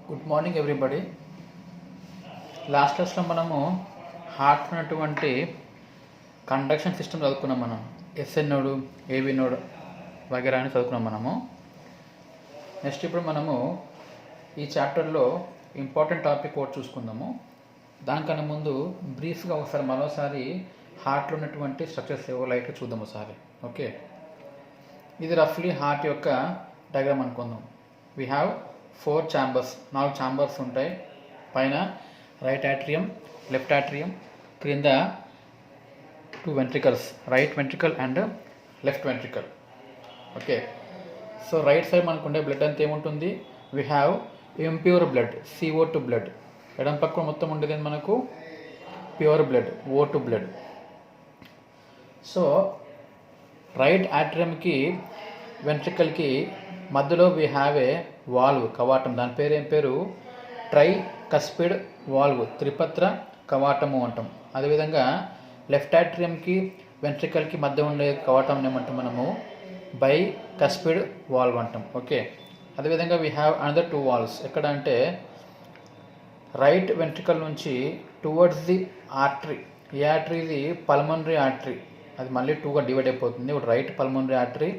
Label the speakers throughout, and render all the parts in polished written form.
Speaker 1: Good morning everybody. Last క్లాస్లో మనము heart ఉన్నటువంటి కండక్షన్ సిస్టమ్ చదువుకున్నాం. మనం ఎస్ఎన్ నోడు, ఏవి నోడు వగేరా అని చదువుకున్నాం మనము. నెక్స్ట్ ఇప్పుడు మనము ఈ చాప్టర్లో ఇంపార్టెంట్ టాపిక్ ఒకటి చూసుకుందాము. దానికన్నా ముందు బ్రీఫ్గా మరోసారి హార్ట్లో ఉన్నటువంటి స్ట్రక్చర్స్ ఏవో లైట్గా చూద్దాం ఒకసారి. ఓకే, ఇది రఫ్లీ హార్ట్ యొక్క డయాగ్రామ్ అనుకుందాం. వీ హ్యావ్ 4 ఛాంబర్స్, 4 ఛాంబర్స్ ఉంటాయి. పైన రైట్ యాట్రియం, లెఫ్ట్ యాట్రియం, క్రింద 2 ventricles, right ventricle and left ventricle. Okay, so right side మనకు ఉండే బ్లడ్ అంతా ఏముంటుంది? We have impure blood, CO2 blood. ఎడం పక్కన మొత్తం ఉండేది మనకు pure blood, O2 blood. So right యాట్రియంకి వెంట్రికల్కి మధ్యలో వీ హ్యావ్ ఏ వాల్వ్, కవాటం. దాని పేరు ఏం పేరు? ట్రై కస్పిడ్ వాల్వ్, త్రిపత్ర కవాటము అంటాం. అదేవిధంగా లెఫ్ట్ యాట్రియంకి వెంట్రికల్కి మధ్య ఉండే కవాటం ఏమంటాం మనము? బై కస్పిడ్ వాల్వ్ అంటాం. ఓకే, అదేవిధంగా వీ హ్యావ్ అనదర్ 2 వాల్వ్స్. ఎక్కడ అంటే రైట్ వెంట్రికల్ నుంచి టువర్డ్స్ ది ఆర్టరీ. ఈ ఆర్టరీ ఇది పల్మనరీ ఆర్టరీ, అది మళ్ళీ 2గా డివైడ్ అయిపోతుంది. ఇప్పుడు right pulmonary artery,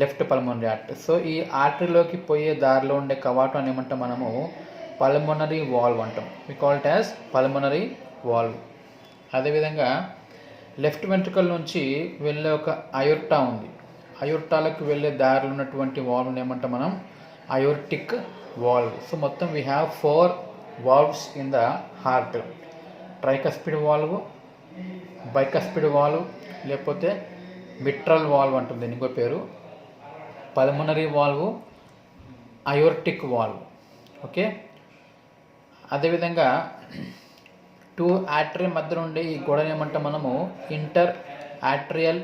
Speaker 1: left pulmonary artery. So ఈ ఆర్టరీలోకి పోయే దారిలో ఉండే కవాటం అని ఏమంటాం మనము? పల్మనరీ వాల్వ్ అంటాం. We call it as pulmonary valve. అదేవిధంగా లెఫ్ట్ వెంట్రికల్ నుంచి వెళ్ళే ఒక అయోర్టా ఉంది. అయోర్టాలకు వెళ్ళే దారిలో ఉన్నటువంటి వాల్వ్ని ఏమంటాం మనం? Aortic valve. సో మొత్తం we have 4 valves in the heart. Tricuspid valve, bicuspid valve, లేకపోతే మిట్రల్ వాల్వ్ అంటుంది ఇంకో పేరు, pulmonary valve, aortic valve. Okay, అదేవిధంగా 2 ఆర్టరీ మధ్య నుండి ఈ గోడని ఏమంటాం మనము? ఇంటర్ ఆర్టరియల్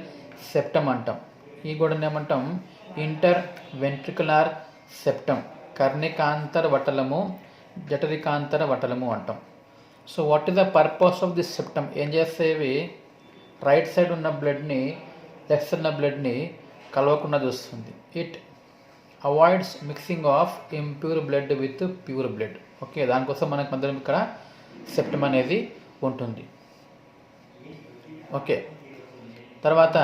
Speaker 1: సెప్టమ్ అంటాం. ఈ గోడని ఏమంటాం? Interventricular septum. కర్ణికాంతర వటలము, జఠరికాంతర వటలము అంటాం. So what is the purpose of this septum? ఏం చేసేవి? రైట్ సైడ్ ఉన్న బ్లడ్ని లెఫ్ట్ సైడ్ ఉన్న బ్లడ్ని కలవకుండా చూస్తుంది. It avoids mixing of impure blood with pure blood. Okay, దానికోసం మనకు మధ్యలో ఇక్కడ సెప్టమ్ అనేది ఉంటుంది. ఓకే, తర్వాత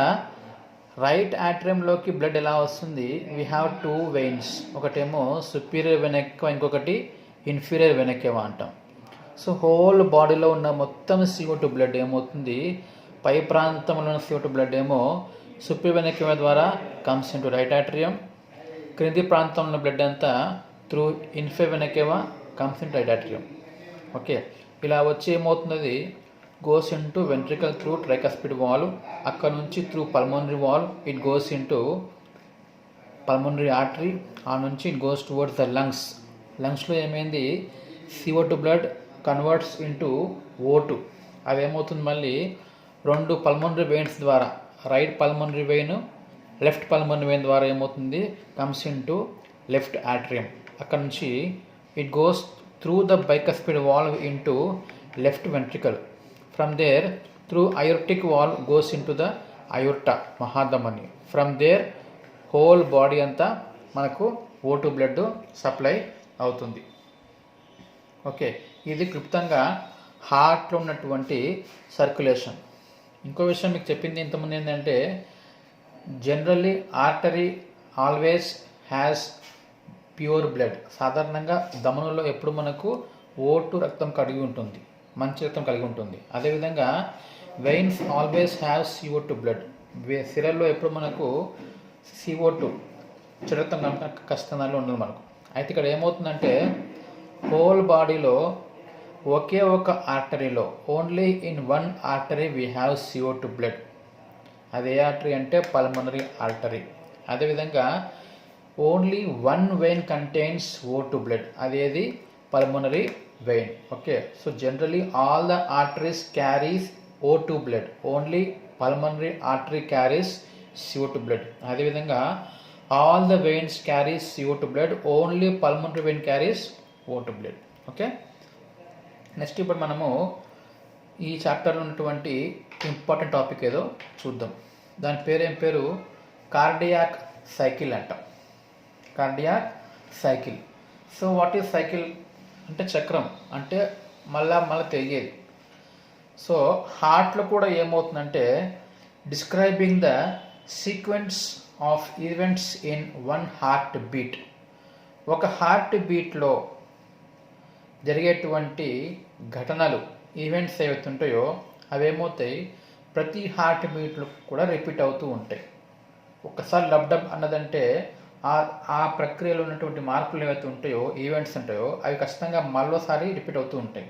Speaker 1: రైట్ యాట్రియంలోకి బ్లడ్ ఎలా వస్తుంది? We have 2 veins. ఒకటేమో సుపీరియర్ వెన్ ఎక్వా, ఇంకొకటి ఇన్ఫీరియర్ వెన్ ఎక్వా అంటాం. సో హోల్ బాడీలో ఉన్న మొత్తం CO2 బ్లడ్ ఏమవుతుంది? పై ప్రాంతంలో ఉన్న CO2 బ్లడ్ ఏమో సుపీరియర్ వెన్ ఎక్వా ద్వారా కమ్స్ ఇంటూ రైట్ యాట్రియం. క్రింది ప్రాంతంలో బ్లడ్ అంతా through inferior vena cava comes into right atrium. Okay, ఇలా వచ్చి ఏమవుతుంది? Goes into ventricle through tricuspid valve. అక్కడ నుంచి through pulmonary valve it goes into pulmonary artery. ఆ నుంచి it goes towards the lungs. లంగ్స్లో ఏమైంది? CO2 blood converts into O2. అదేమవుతుంది? మళ్ళీ 2 పల్మనరీ వెయిన్స్ ద్వారా, right pulmonary vein, left pulmonary vein ద్వారా ఏమవుతుంది? Comes into left atrium. అక్కడ నుంచి it goes through the bicuspid valve into left ventricle. From there through aortic valve goes into the aorta మహాధమని. From there whole బాడీ అంతా మనకు O2 blood supply అవుతుంది. Okay, ఇది క్లుప్తంగా హార్ట్లో ఉన్నటువంటి సర్క్యులేషన్. ఇంకో విషయం మీకు చెప్పింది ఇంతకుముందు ఏంటంటే, generally artery always has pure blood. సాధారణంగా ధమనుల్లో ఎప్పుడు మనకు O2 రక్తం కలిగి ఉంటుంది, మంచి రక్తం కలిగి ఉంటుంది. అదేవిధంగా veins always have CO2 blood. సిరల్లో ఎప్పుడు మనకు CO2 చెడు రక్తం ఖచ్చితంగా ఉండదు మనకు. అయితే ఇక్కడ ఏమవుతుందంటే, హోల్ బాడీలో ఒకే ఒక ఆర్టరీలో, only in 1 artery we have CO2 blood. అదే ఆర్టరీ అంటే పల్మనరీ ఆర్టరీ. అదేవిధంగా only 1 vein contains O2 blood. అదేది? Pulmonary vein. Okay, so generally all the arteries carries O2 blood. Only pulmonary artery carries CO2 blood. అదేవిధంగా all the veins carries CO2 blood. Only pulmonary vein carries O2 blood. Okay, next ఇప్పుడు మనము ఈ చాప్టర్లో ఉన్నటువంటి important topic ఏదో చూద్దాం. దాని పేరు ఏం పేరు? కార్డియాక్ సైకిల్ అంటాం. Cardiac cycle. So what is cycle అంటే చక్రం, అంటే మళ్ళా తిరిగేది. సో హార్ట్లో కూడా ఏమవుతుందంటే describing the sequence of events in one heart beat. ఒక హార్ట్ బీట్లో జరిగేటువంటి ఘటనలు, ఈవెంట్స్ ఏవైతే ఉంటాయో అవేమవుతాయి ప్రతి హార్ట్ బీట్లు కూడా రిపీట్ అవుతూ ఉంటాయి. ఒక్కసారి డబ్ అన్నదంటే ఆ ప్రక్రియలో ఉన్నటువంటి మార్పులు ఏవైతే ఉంటాయో, ఈవెంట్స్ ఉంటాయో అవి ఖచ్చితంగా మరోసారి రిపీట్ అవుతూ ఉంటాయి.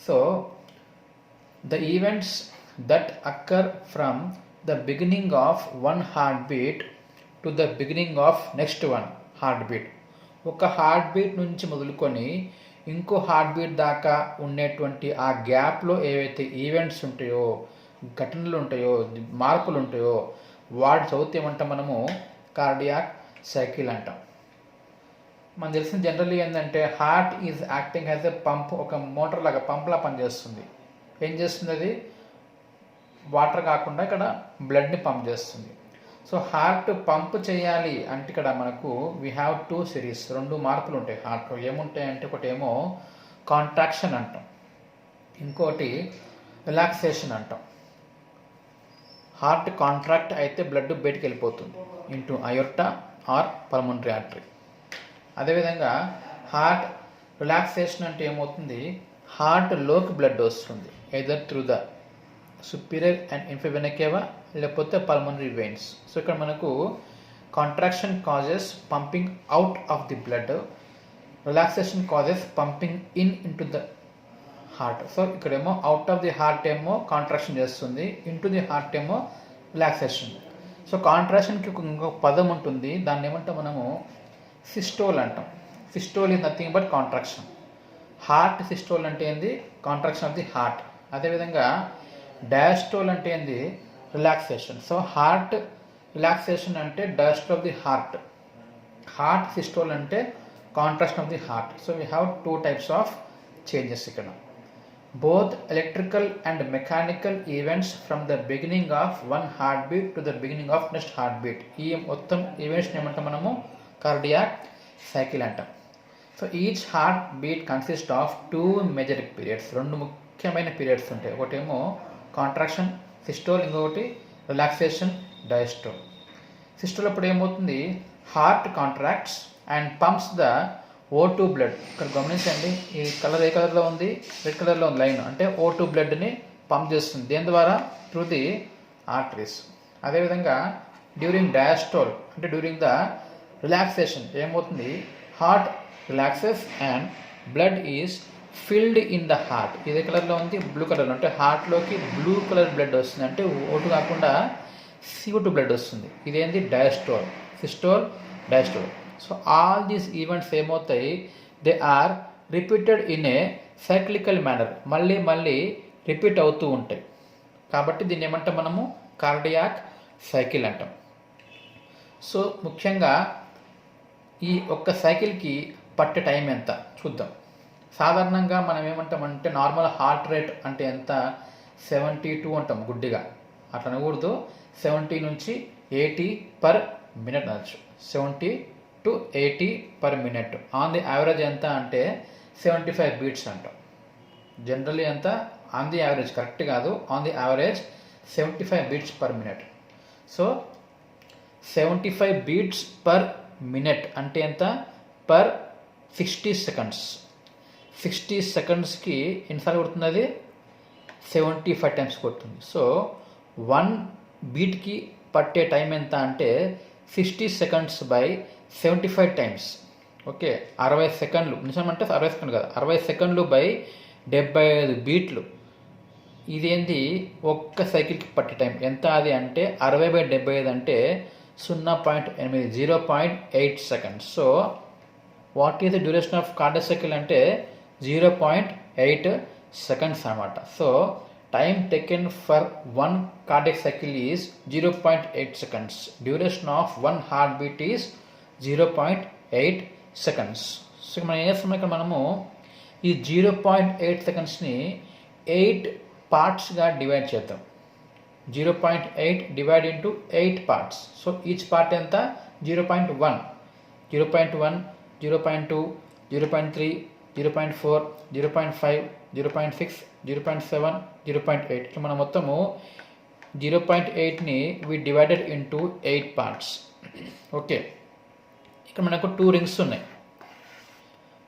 Speaker 1: So the events that అక్కర్ from the beginning of one heart beat to the beginning of next one heart beat. ఒక హార్ట్ బీట్ నుంచి మొదలుకొని ఇంకో హార్ట్ బీట్ దాకా ఉండేటువంటి ఆ గ్యాప్లో ఏవైతే ఈవెంట్స్ ఉంటాయో, ఘటనలు ఉంటాయో, మార్పులు ఉంటాయో వాటి చదివితే ఏమంటాం మనము కార్డియాక్ సైకిల్ అంటాం. మనకు తెలిసిన జనరల్లీ ఏంటంటే heart is acting as a pump, ఒక మోటార్ లాగా పంప్లా పనిచేస్తుంది. ఏం చేస్తుంది అది? వాటర్ కాకుండా ఇక్కడ బ్లడ్ని పంప్ చేస్తుంది. సో హార్ట్ పంప్ చేయాలి అంటే ఇక్కడ మనకు వీ హ్యావ్ 2 సిరీస్, 2 మార్పులు ఉంటాయి హార్ట్లో. ఏముంటాయంటే ఒకటేమో కాంట్రాక్షన్ అంటాం, ఇంకోటి రిలాక్సేషన్ అంటాం. హార్ట్ కాంట్రాక్ట్ అయితే బ్లడ్ బయటికి వెళ్ళిపోతుంది into aorta or pulmonary artery. అదేవిధంగా హార్ట్ రిలాక్సేషన్ అంటే ఏమవుతుంది? హార్ట్ లోకి బ్లడ్ వస్తుంది, either through the superior and inferior vena cava లేకపోతే పల్మనరీ వెయిన్స్. సో ఇక్కడ మనకు contraction causes pumping out of the blood, relaxation causes pumping into the heart. So ఇక్కడేమో out of the heart ఏమో contraction చేస్తుంది, into the heart ఏమో relaxation. So కాంట్రాక్షన్కి ఇంకొక పదం ఉంటుంది, దాన్ని ఏమంటాం మనము సిస్టోల్ అంటాం. Systole is nothing but contraction. Heart systole అంటే ఏంది? Contraction of the heart. అదేవిధంగా డయాస్టోల్ అంటే ఏంది? రిలాక్సేషన్. సో హార్ట్ రిలాక్సేషన్ అంటే diastole of the heart, heart systole అంటే contraction of the heart. So we have 2 types of changes ఇక్కడ. Both electrical and mechanical events from the beginning of one heart beat to the beginning of next heart beat. ఈ మొత్తం ఈవెంట్స్ని ఏమంటాం మనము cardiac cycle అంటాం. So each heart beat consist of 2 major periods. 2 ముఖ్యమైన periods ఉంటాయి. ఒకటేమో కాంట్రాక్షన్ సిస్టోల్, ఇంకొకటి రిలాక్సేషన్ డయాస్టోల్. సిస్టోల్ అప్పుడు ఏమవుతుంది? Heart contracts and pumps the O2 blood. ఇక్కడ గమనించండి, ఈ కలర్ ఏ కలర్లో ఉంది? రెడ్ కలర్లో ఉంది లైన్, అంటే O2 బ్లడ్ని పంప్ చేస్తుంది. దేని ద్వారా? Through the arteries. అదేవిధంగా డ్యూరింగ్ డయాస్టోల్ అంటే డ్యూరింగ్ ద రిలాక్సేషన్ ఏమవుతుంది? Heart relaxes and blood is filled in the heart. ఇదే కలర్లో ఉంది, బ్లూ కలర్లో, అంటే హార్ట్లోకి బ్లూ కలర్ బ్లడ్ వస్తుంది, అంటే O2 కాకుండా CO2 బ్లడ్ వస్తుంది. ఇదేంటి? Diastole. Systole, diastole. So all these events ఏమవుతాయి? They are repeated in a cyclical manner. మళ్ళీ రిపీట్ అవుతూ ఉంటాయి. కాబట్టి దీన్ని ఏమంటాం మనము? కార్డియాక్ సైకిల్ అంటాం. సో ముఖ్యంగా ఈ ఒక్క సైకిల్కి పట్టే టైం ఎంత చూద్దాం. సాధారణంగా మనం ఏమంటామంటే నార్మల్ హార్ట్ రేట్ అంటే ఎంత? 72 అంటాం గుడ్డిగా. అట్లా అనకూడదు, 70 నుంచి 80 పర్ మినిట్ అనొచ్చు. 70 to 80 per minute. On the average ఎంత అంటే 75 బీట్స్ అంటాం. జనరల్లీ ఎంత? ఆన్ ది యావరేజ్, కరెక్ట్ కాదు, on the average 75 beats per minute. So 75 beats per minute అంటే ఎంత? Per 60 seconds. 60 సెకండ్స్కి ఎన్నిసార్లు కొడుతుంది అది? 75 టైమ్స్ కొడుతుంది. సో 1 బీట్కి పట్టే టైం ఎంత అంటే 60 సెకండ్స్ బై 75 టైమ్స్. ఓకే, 60 సెకండ్లు. నిమిషం అంటే 60 సెకండ్లు కదా, 60 సెకండ్లు బై 75 బీట్లు. ఇదేంటి? ఒక్క సైకిల్కి పట్టే టైం ఎంత అది అంటే 60/75 అంటే 0.8, 0.8 seconds. So what is the duration of cardiac cycle అంటే 0.8 సెకండ్స్ అనమాట. So time taken for 1 cardiac cycle is 0.8 seconds. Duration of 1 heart beat is 0.8 seconds. So మనం ఏం చేస్తాం ఇక్కడ? మనము ఈ 0.8 సెకండ్స్ని 8 పార్ట్స్గా డివైడ్ చేద్దాం. 0.8 divide into 8 parts. So each part ఎంత? 0.1, 0.1, 0.2, 0.3, 0.4, 0.5, 0.6, 0.7, 0.8. ఇట్లా మనం మొత్తము 0.8ని వి డివైడెడ్ ఇంటూ 8 పార్ట్స్. ఓకే, ఇక్కడ మనకు 2 రింగ్స్ ఉన్నాయి.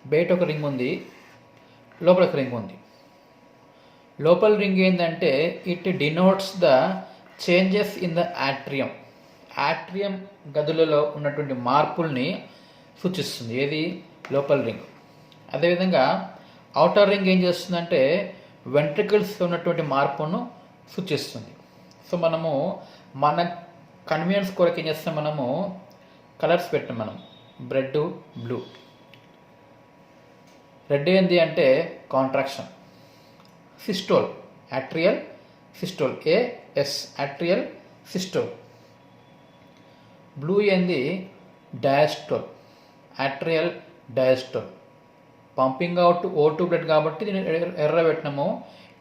Speaker 1: బయట ఒక రింగ్ ఉంది, లోపల ఒక రింగ్ ఉంది. లోపల రింగ్ ఏంటంటే it denotes the changes in the atrium. Atrium గదులలో ఉన్నటువంటి మార్పుల్ని సూచిస్తుంది. ఏది? లోపల రింగ్. అదేవిధంగా అవుటర్ రింగ్ ఏం చేస్తుందంటే వెంట్రికల్స్లో ఉన్నటువంటి మార్పును సూచిస్తుంది. సో మనము మన కన్వీనియన్స్ కొరకు ఏం చేస్తాం, మనము కలర్స్ పెట్టాం. మనం రెడ్, బ్లూ. రెడ్ ఏంది అంటే contraction, systole, atrial systole, AS atrial systole. Blue ఏంది diastole, atrial diastole. Pumping out O2 blood కాబట్టి దీన్ని ఎర్ర పెట్టినాము.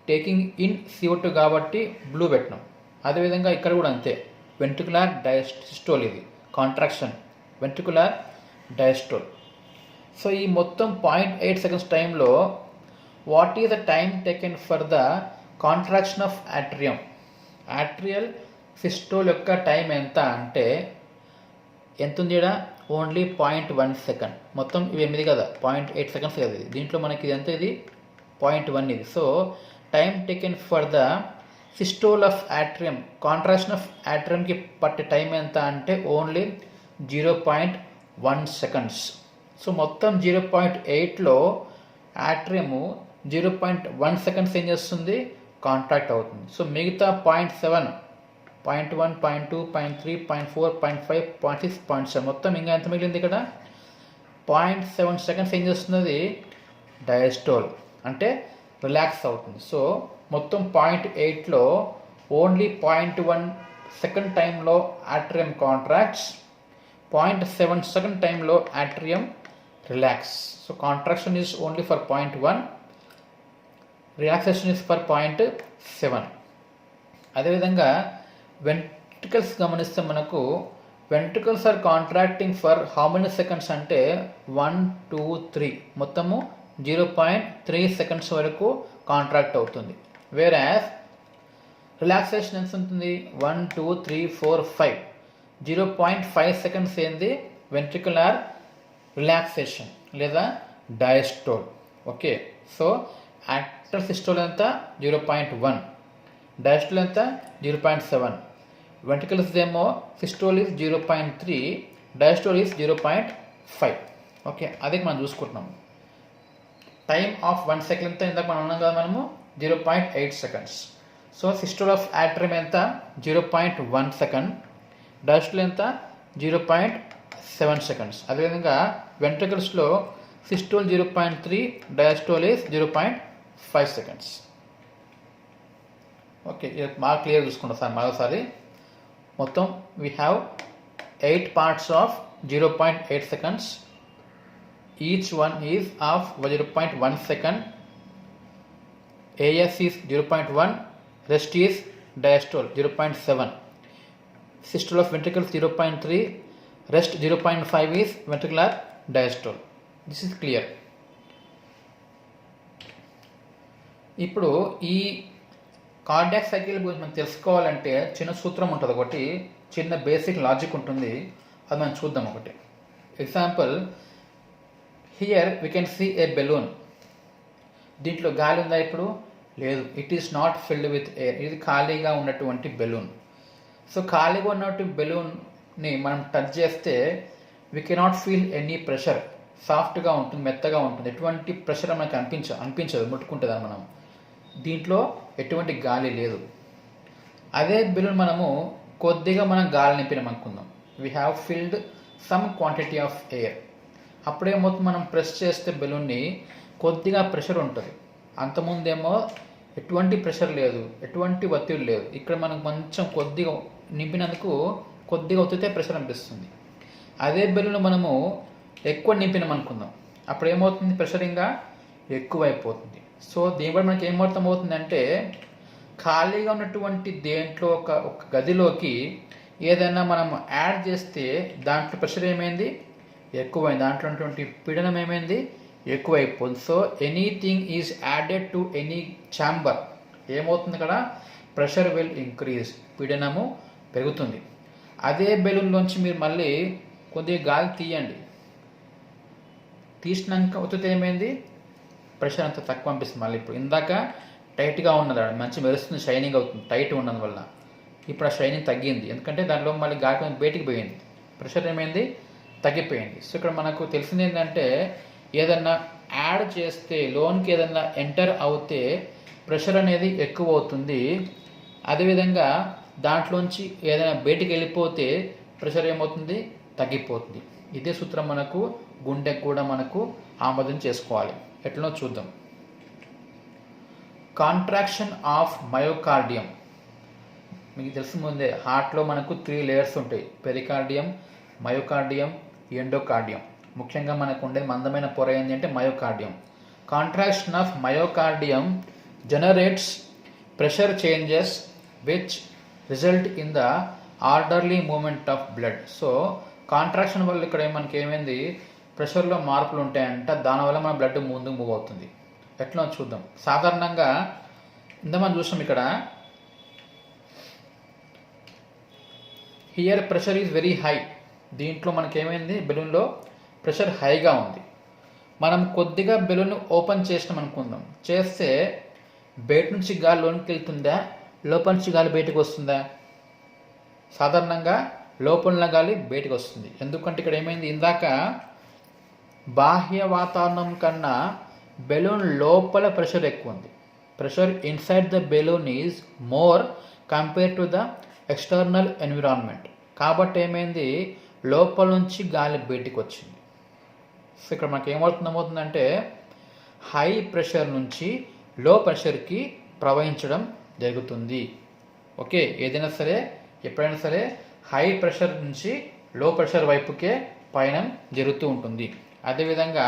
Speaker 1: టేకింగ్ ఇన్ CO2 కాబట్టి బ్లూ పెట్టినాం. అదేవిధంగా ఇక్కడ కూడా అంతే, వెంట్రికులర్ డయాస్టోల్. ఇది కాంట్రాక్షన్, వెంట్రికులర్ డయాస్టోల్. సో ఈ మొత్తం 0.8 సెకండ్స్ టైంలో what is the time taken for the contraction of atrium? Atrial systole యొక్క టైం ఎంత అంటే ఎంత ఉంది ఇక్కడ? Only 0.1 second. మొత్తం ఇవి 8 కదా, 0.8 సెకండ్స్ కదా ఇది. దీంట్లో మనకి ఇది ఎంత? ఇది 0.1 ఇది. So time taken for the systole of atrium, contraction of యాట్రియంకి పట్టే టైం ఎంత అంటే ఓన్లీ 0.1 సెకండ్స్. సో మొత్తం 0.8లో యాట్రియము 0.1 సెకండ్స్ ఏం చేస్తుంది? కాంట్రాక్ట్ అవుతుంది. సో మిగతా 0.7, 0.1, 0.2, 0.3, 0.4, 0.5, 0.6, 0.7 మొత్తం ఇంకా ఎంత మిగిలింది ఇక్కడ? 0.7 సెకండ్స్ ఏం చేస్తున్నది? డయాస్టోల్ అంటే రిలాక్స్ అవుతుంది. సో మొత్తం 0.8లో ఓన్లీ 0.1 సెకండ్ టైంలో యాట్రియం కాంట్రాక్ట్స్, 0.7 సెకండ్ టైంలో atrium relax. So contraction is only for 0.1, relaxation is for 0.7. అదేవిధంగా వెంట్రికల్స్ గమనిస్తే మనకు ventricles are contracting for how many seconds అంటే 1, 2, 3 మొత్తము 0.3 సెకండ్స్ వరకు కాంట్రాక్ట్ అవుతుంది. వేరాస్ రిలాక్సేషన్ ఎంత ఉంటుంది? 1, 2, 3, 4, 5 0.5 సెకండ్స్ ఏంది? వెంట్రికులర్ రిలాక్సేషన్ లేదా డయాస్టోల్. ఓకే, సో యాట్రియల్ సిస్టోల్ ఎంత? 0.1, డయాస్టోల్ ఎంత? 0.7. వెంట్రికల్స్ ఏమో systole is 0.3, diastole is 0.5. Okay, అదే మనం చూసుకుంటున్నాం. టైమ్ ఆఫ్ 1 సెకండ్ ఎంత? ఇందాక మనం ఉన్నాం కదా మనము 0.8 seconds. So systole of atrium ఎంత? 0.1 సెకండ్, డయాస్టోల్ ఎంత? 0.7 సెకండ్స్. అదేవిధంగా వెంట్రికల్స్లో systole 0.3, diastole is 0.5 seconds. Okay, బాగా క్లియర్ చూసుకుంటాం సార్ మరోసారి. మొత్తం we have 8 parts of 0.8 seconds. Each one is of 0.1 second. AS is 0.1, rest is diastole 0.7. Systole of ventricles 0.3, rest 0.5 is ventricular diastole. This is clear. ఇప్పుడు ఈ cardiac cycle గురించి మనం తెలుసుకోవాలంటే చిన్న సూత్రం ఉంటుంది, ఒకటి చిన్న బేసిక్ లాజిక్ ఉంటుంది, అది మనం చూద్దాం. ఒకటి example, here we can see a balloon. దీంట్లో గాలి ఉందా? ఇప్పుడు లేదు. It is not filled with air. ఇది ఖాళీగా ఉన్నటువంటి బెలూన్. సో ఖాళీగా ఉన్నటువంటి బెలూన్ని మనం టచ్ చేస్తే we cannot feel any pressure. సాఫ్ట్గా ఉంటుంది, మెత్తగా ఉంటుంది, ఎటువంటి ప్రెషర్ మనకి అనిపించదు ముట్టుకుంటుందా మనం. దీంట్లో ఎటువంటి గాలి లేదు. అదే బెలూన్ మనము కొద్దిగా మనం గాలి నింపినాం అనుకుందాం. We have filled some quantity of air. అప్పుడేమవుతుంది, మనం ప్రెస్ చేస్తే బెలూన్ని కొద్దిగా ప్రెషర్ ఉంటుంది. అంతకుముందేమో ఎటువంటి ప్రెషర్ లేదు, ఎటువంటి ఒత్తిడి లేదు. ఇక్కడ మనకు కొంచెం కొద్దిగా నింపినందుకు కొద్దిగా ఒత్తితే ప్రెషర్ అనిపిస్తుంది. అదే బెలూన్ మనము ఎక్కువ నింపినాం అనుకుందాం, అప్పుడు ఏమవుతుంది? ప్రెషర్ ఇంకా ఎక్కువైపోతుంది. సో దీని బట్టి మనకి ఏమర్థమవుతుందంటే ఖాళీగా ఉన్నటువంటి దేంట్లో ఒక గదిలోకి ఏదైనా మనం యాడ్ చేస్తే దాంట్లో ప్రెషర్ ఏమైంది? ఎక్కువైంది. దాంట్లో ఉన్నటువంటి పీడనం ఏమైంది? ఎక్కువైపోతుంది. So anything is added to any chamber ఏమవుతుంది ఇక్కడ, ప్రెషర్ విల్ ఇంక్రీజ్, పీడనము పెరుగుతుంది. అదే బెలూన్లోంచి మీరు మళ్ళీ కొద్దిగా గాలి తీయండి, తీసినాక ఒత్తితే ఏమైంది, ప్రెషర్ అంత తక్కువ అనిపిస్తుంది. మళ్ళీ ఇప్పుడు ఇందాక టైట్గా ఉన్నది, మంచి మెరుస్తుంది, షైనింగ్ అవుతుంది టైట్ ఉన్నది వల్ల. ఇప్పుడు ఆ షైనింగ్ తగ్గింది, ఎందుకంటే దానిలో మళ్ళీ గాలి బయటికి పోయింది, ప్రెషర్ ఏమైంది, తగ్గిపోయింది. సో ఇక్కడ మనకు తెలిసింది ఏంటంటే ఏదన్నా యాడ్ చేస్తే, లోన్కి ఏదన్నా ఎంటర్ అవుతే ప్రెషర్ అనేది ఎక్కువ అవుతుంది. అదేవిధంగా దాంట్లోంచి ఏదైనా బయటికి వెళ్ళిపోతే ప్రెషర్ ఏమవుతుంది, తగ్గిపోతుంది. ఇదే సూత్రం మనకు గుండెకు కూడా మనకు ఆమోదం చేసుకోవాలి. ఎట్లనో చూద్దాం. కాంట్రాక్షన్ ఆఫ్ మయోకార్డియం, మీకు తెలిసిన ముందే హార్ట్లో మనకు 3 లేయర్స్ ఉంటాయి, పెరికార్డియం, మయోకార్డియం, ఎండోకార్డియం. ముఖ్యంగా మనకు ఉండే మందమైన పొర ఏంటి అంటే myocardium. Contraction of myocardium generates pressure changes which result in the orderly movement of blood. So contraction వల్ల ఇక్కడ మనకి ఏమైంది, ప్రెషర్లో మార్పులు ఉంటాయంట, దానివల్ల మన బ్లడ్ ముందుకు మూవ్ అవుతుంది. ఎట్లా చూద్దాం. సాధారణంగా ఇంతమంది చూసాం ఇక్కడ, here pressure is very high. దీంట్లో మనకేమైంది, బెలూన్లో ప్రెషర్ హైగా ఉంది. మనం కొద్దిగా బెలూన్ ఓపెన్ చేసినాం అనుకుందాం, చేస్తే బయట నుంచి గాలి లోనికి వెళ్తుందా, లోపల నుంచి గాలి బయటకు వస్తుందా? సాధారణంగా లోపల గాలి బయటకు వస్తుంది. ఎందుకంటే ఇక్కడ ఏమైంది, ఇందాక బాహ్య వాతావరణం కన్నా బెలూన్ లోపల ప్రెషర్ ఎక్కువ ఉంది. Pressure inside the balloon is more compare to the external environment. కాబట్టి ఏమైంది, లోపల నుంచి గాలి బయటికి వచ్చింది. సో ఇక్కడ మనకి ఏమవుతుందంటే హై ప్రెషర్ నుంచి లో ప్రెషర్కి ప్రవహించడం జరుగుతుంది. ఓకే, ఏదైనా సరే ఎప్పుడైనా సరే హై ప్రెషర్ నుంచి లో ప్రెషర్ వైపుకే పయనం జరుగుతూ ఉంటుంది. అదేవిధంగా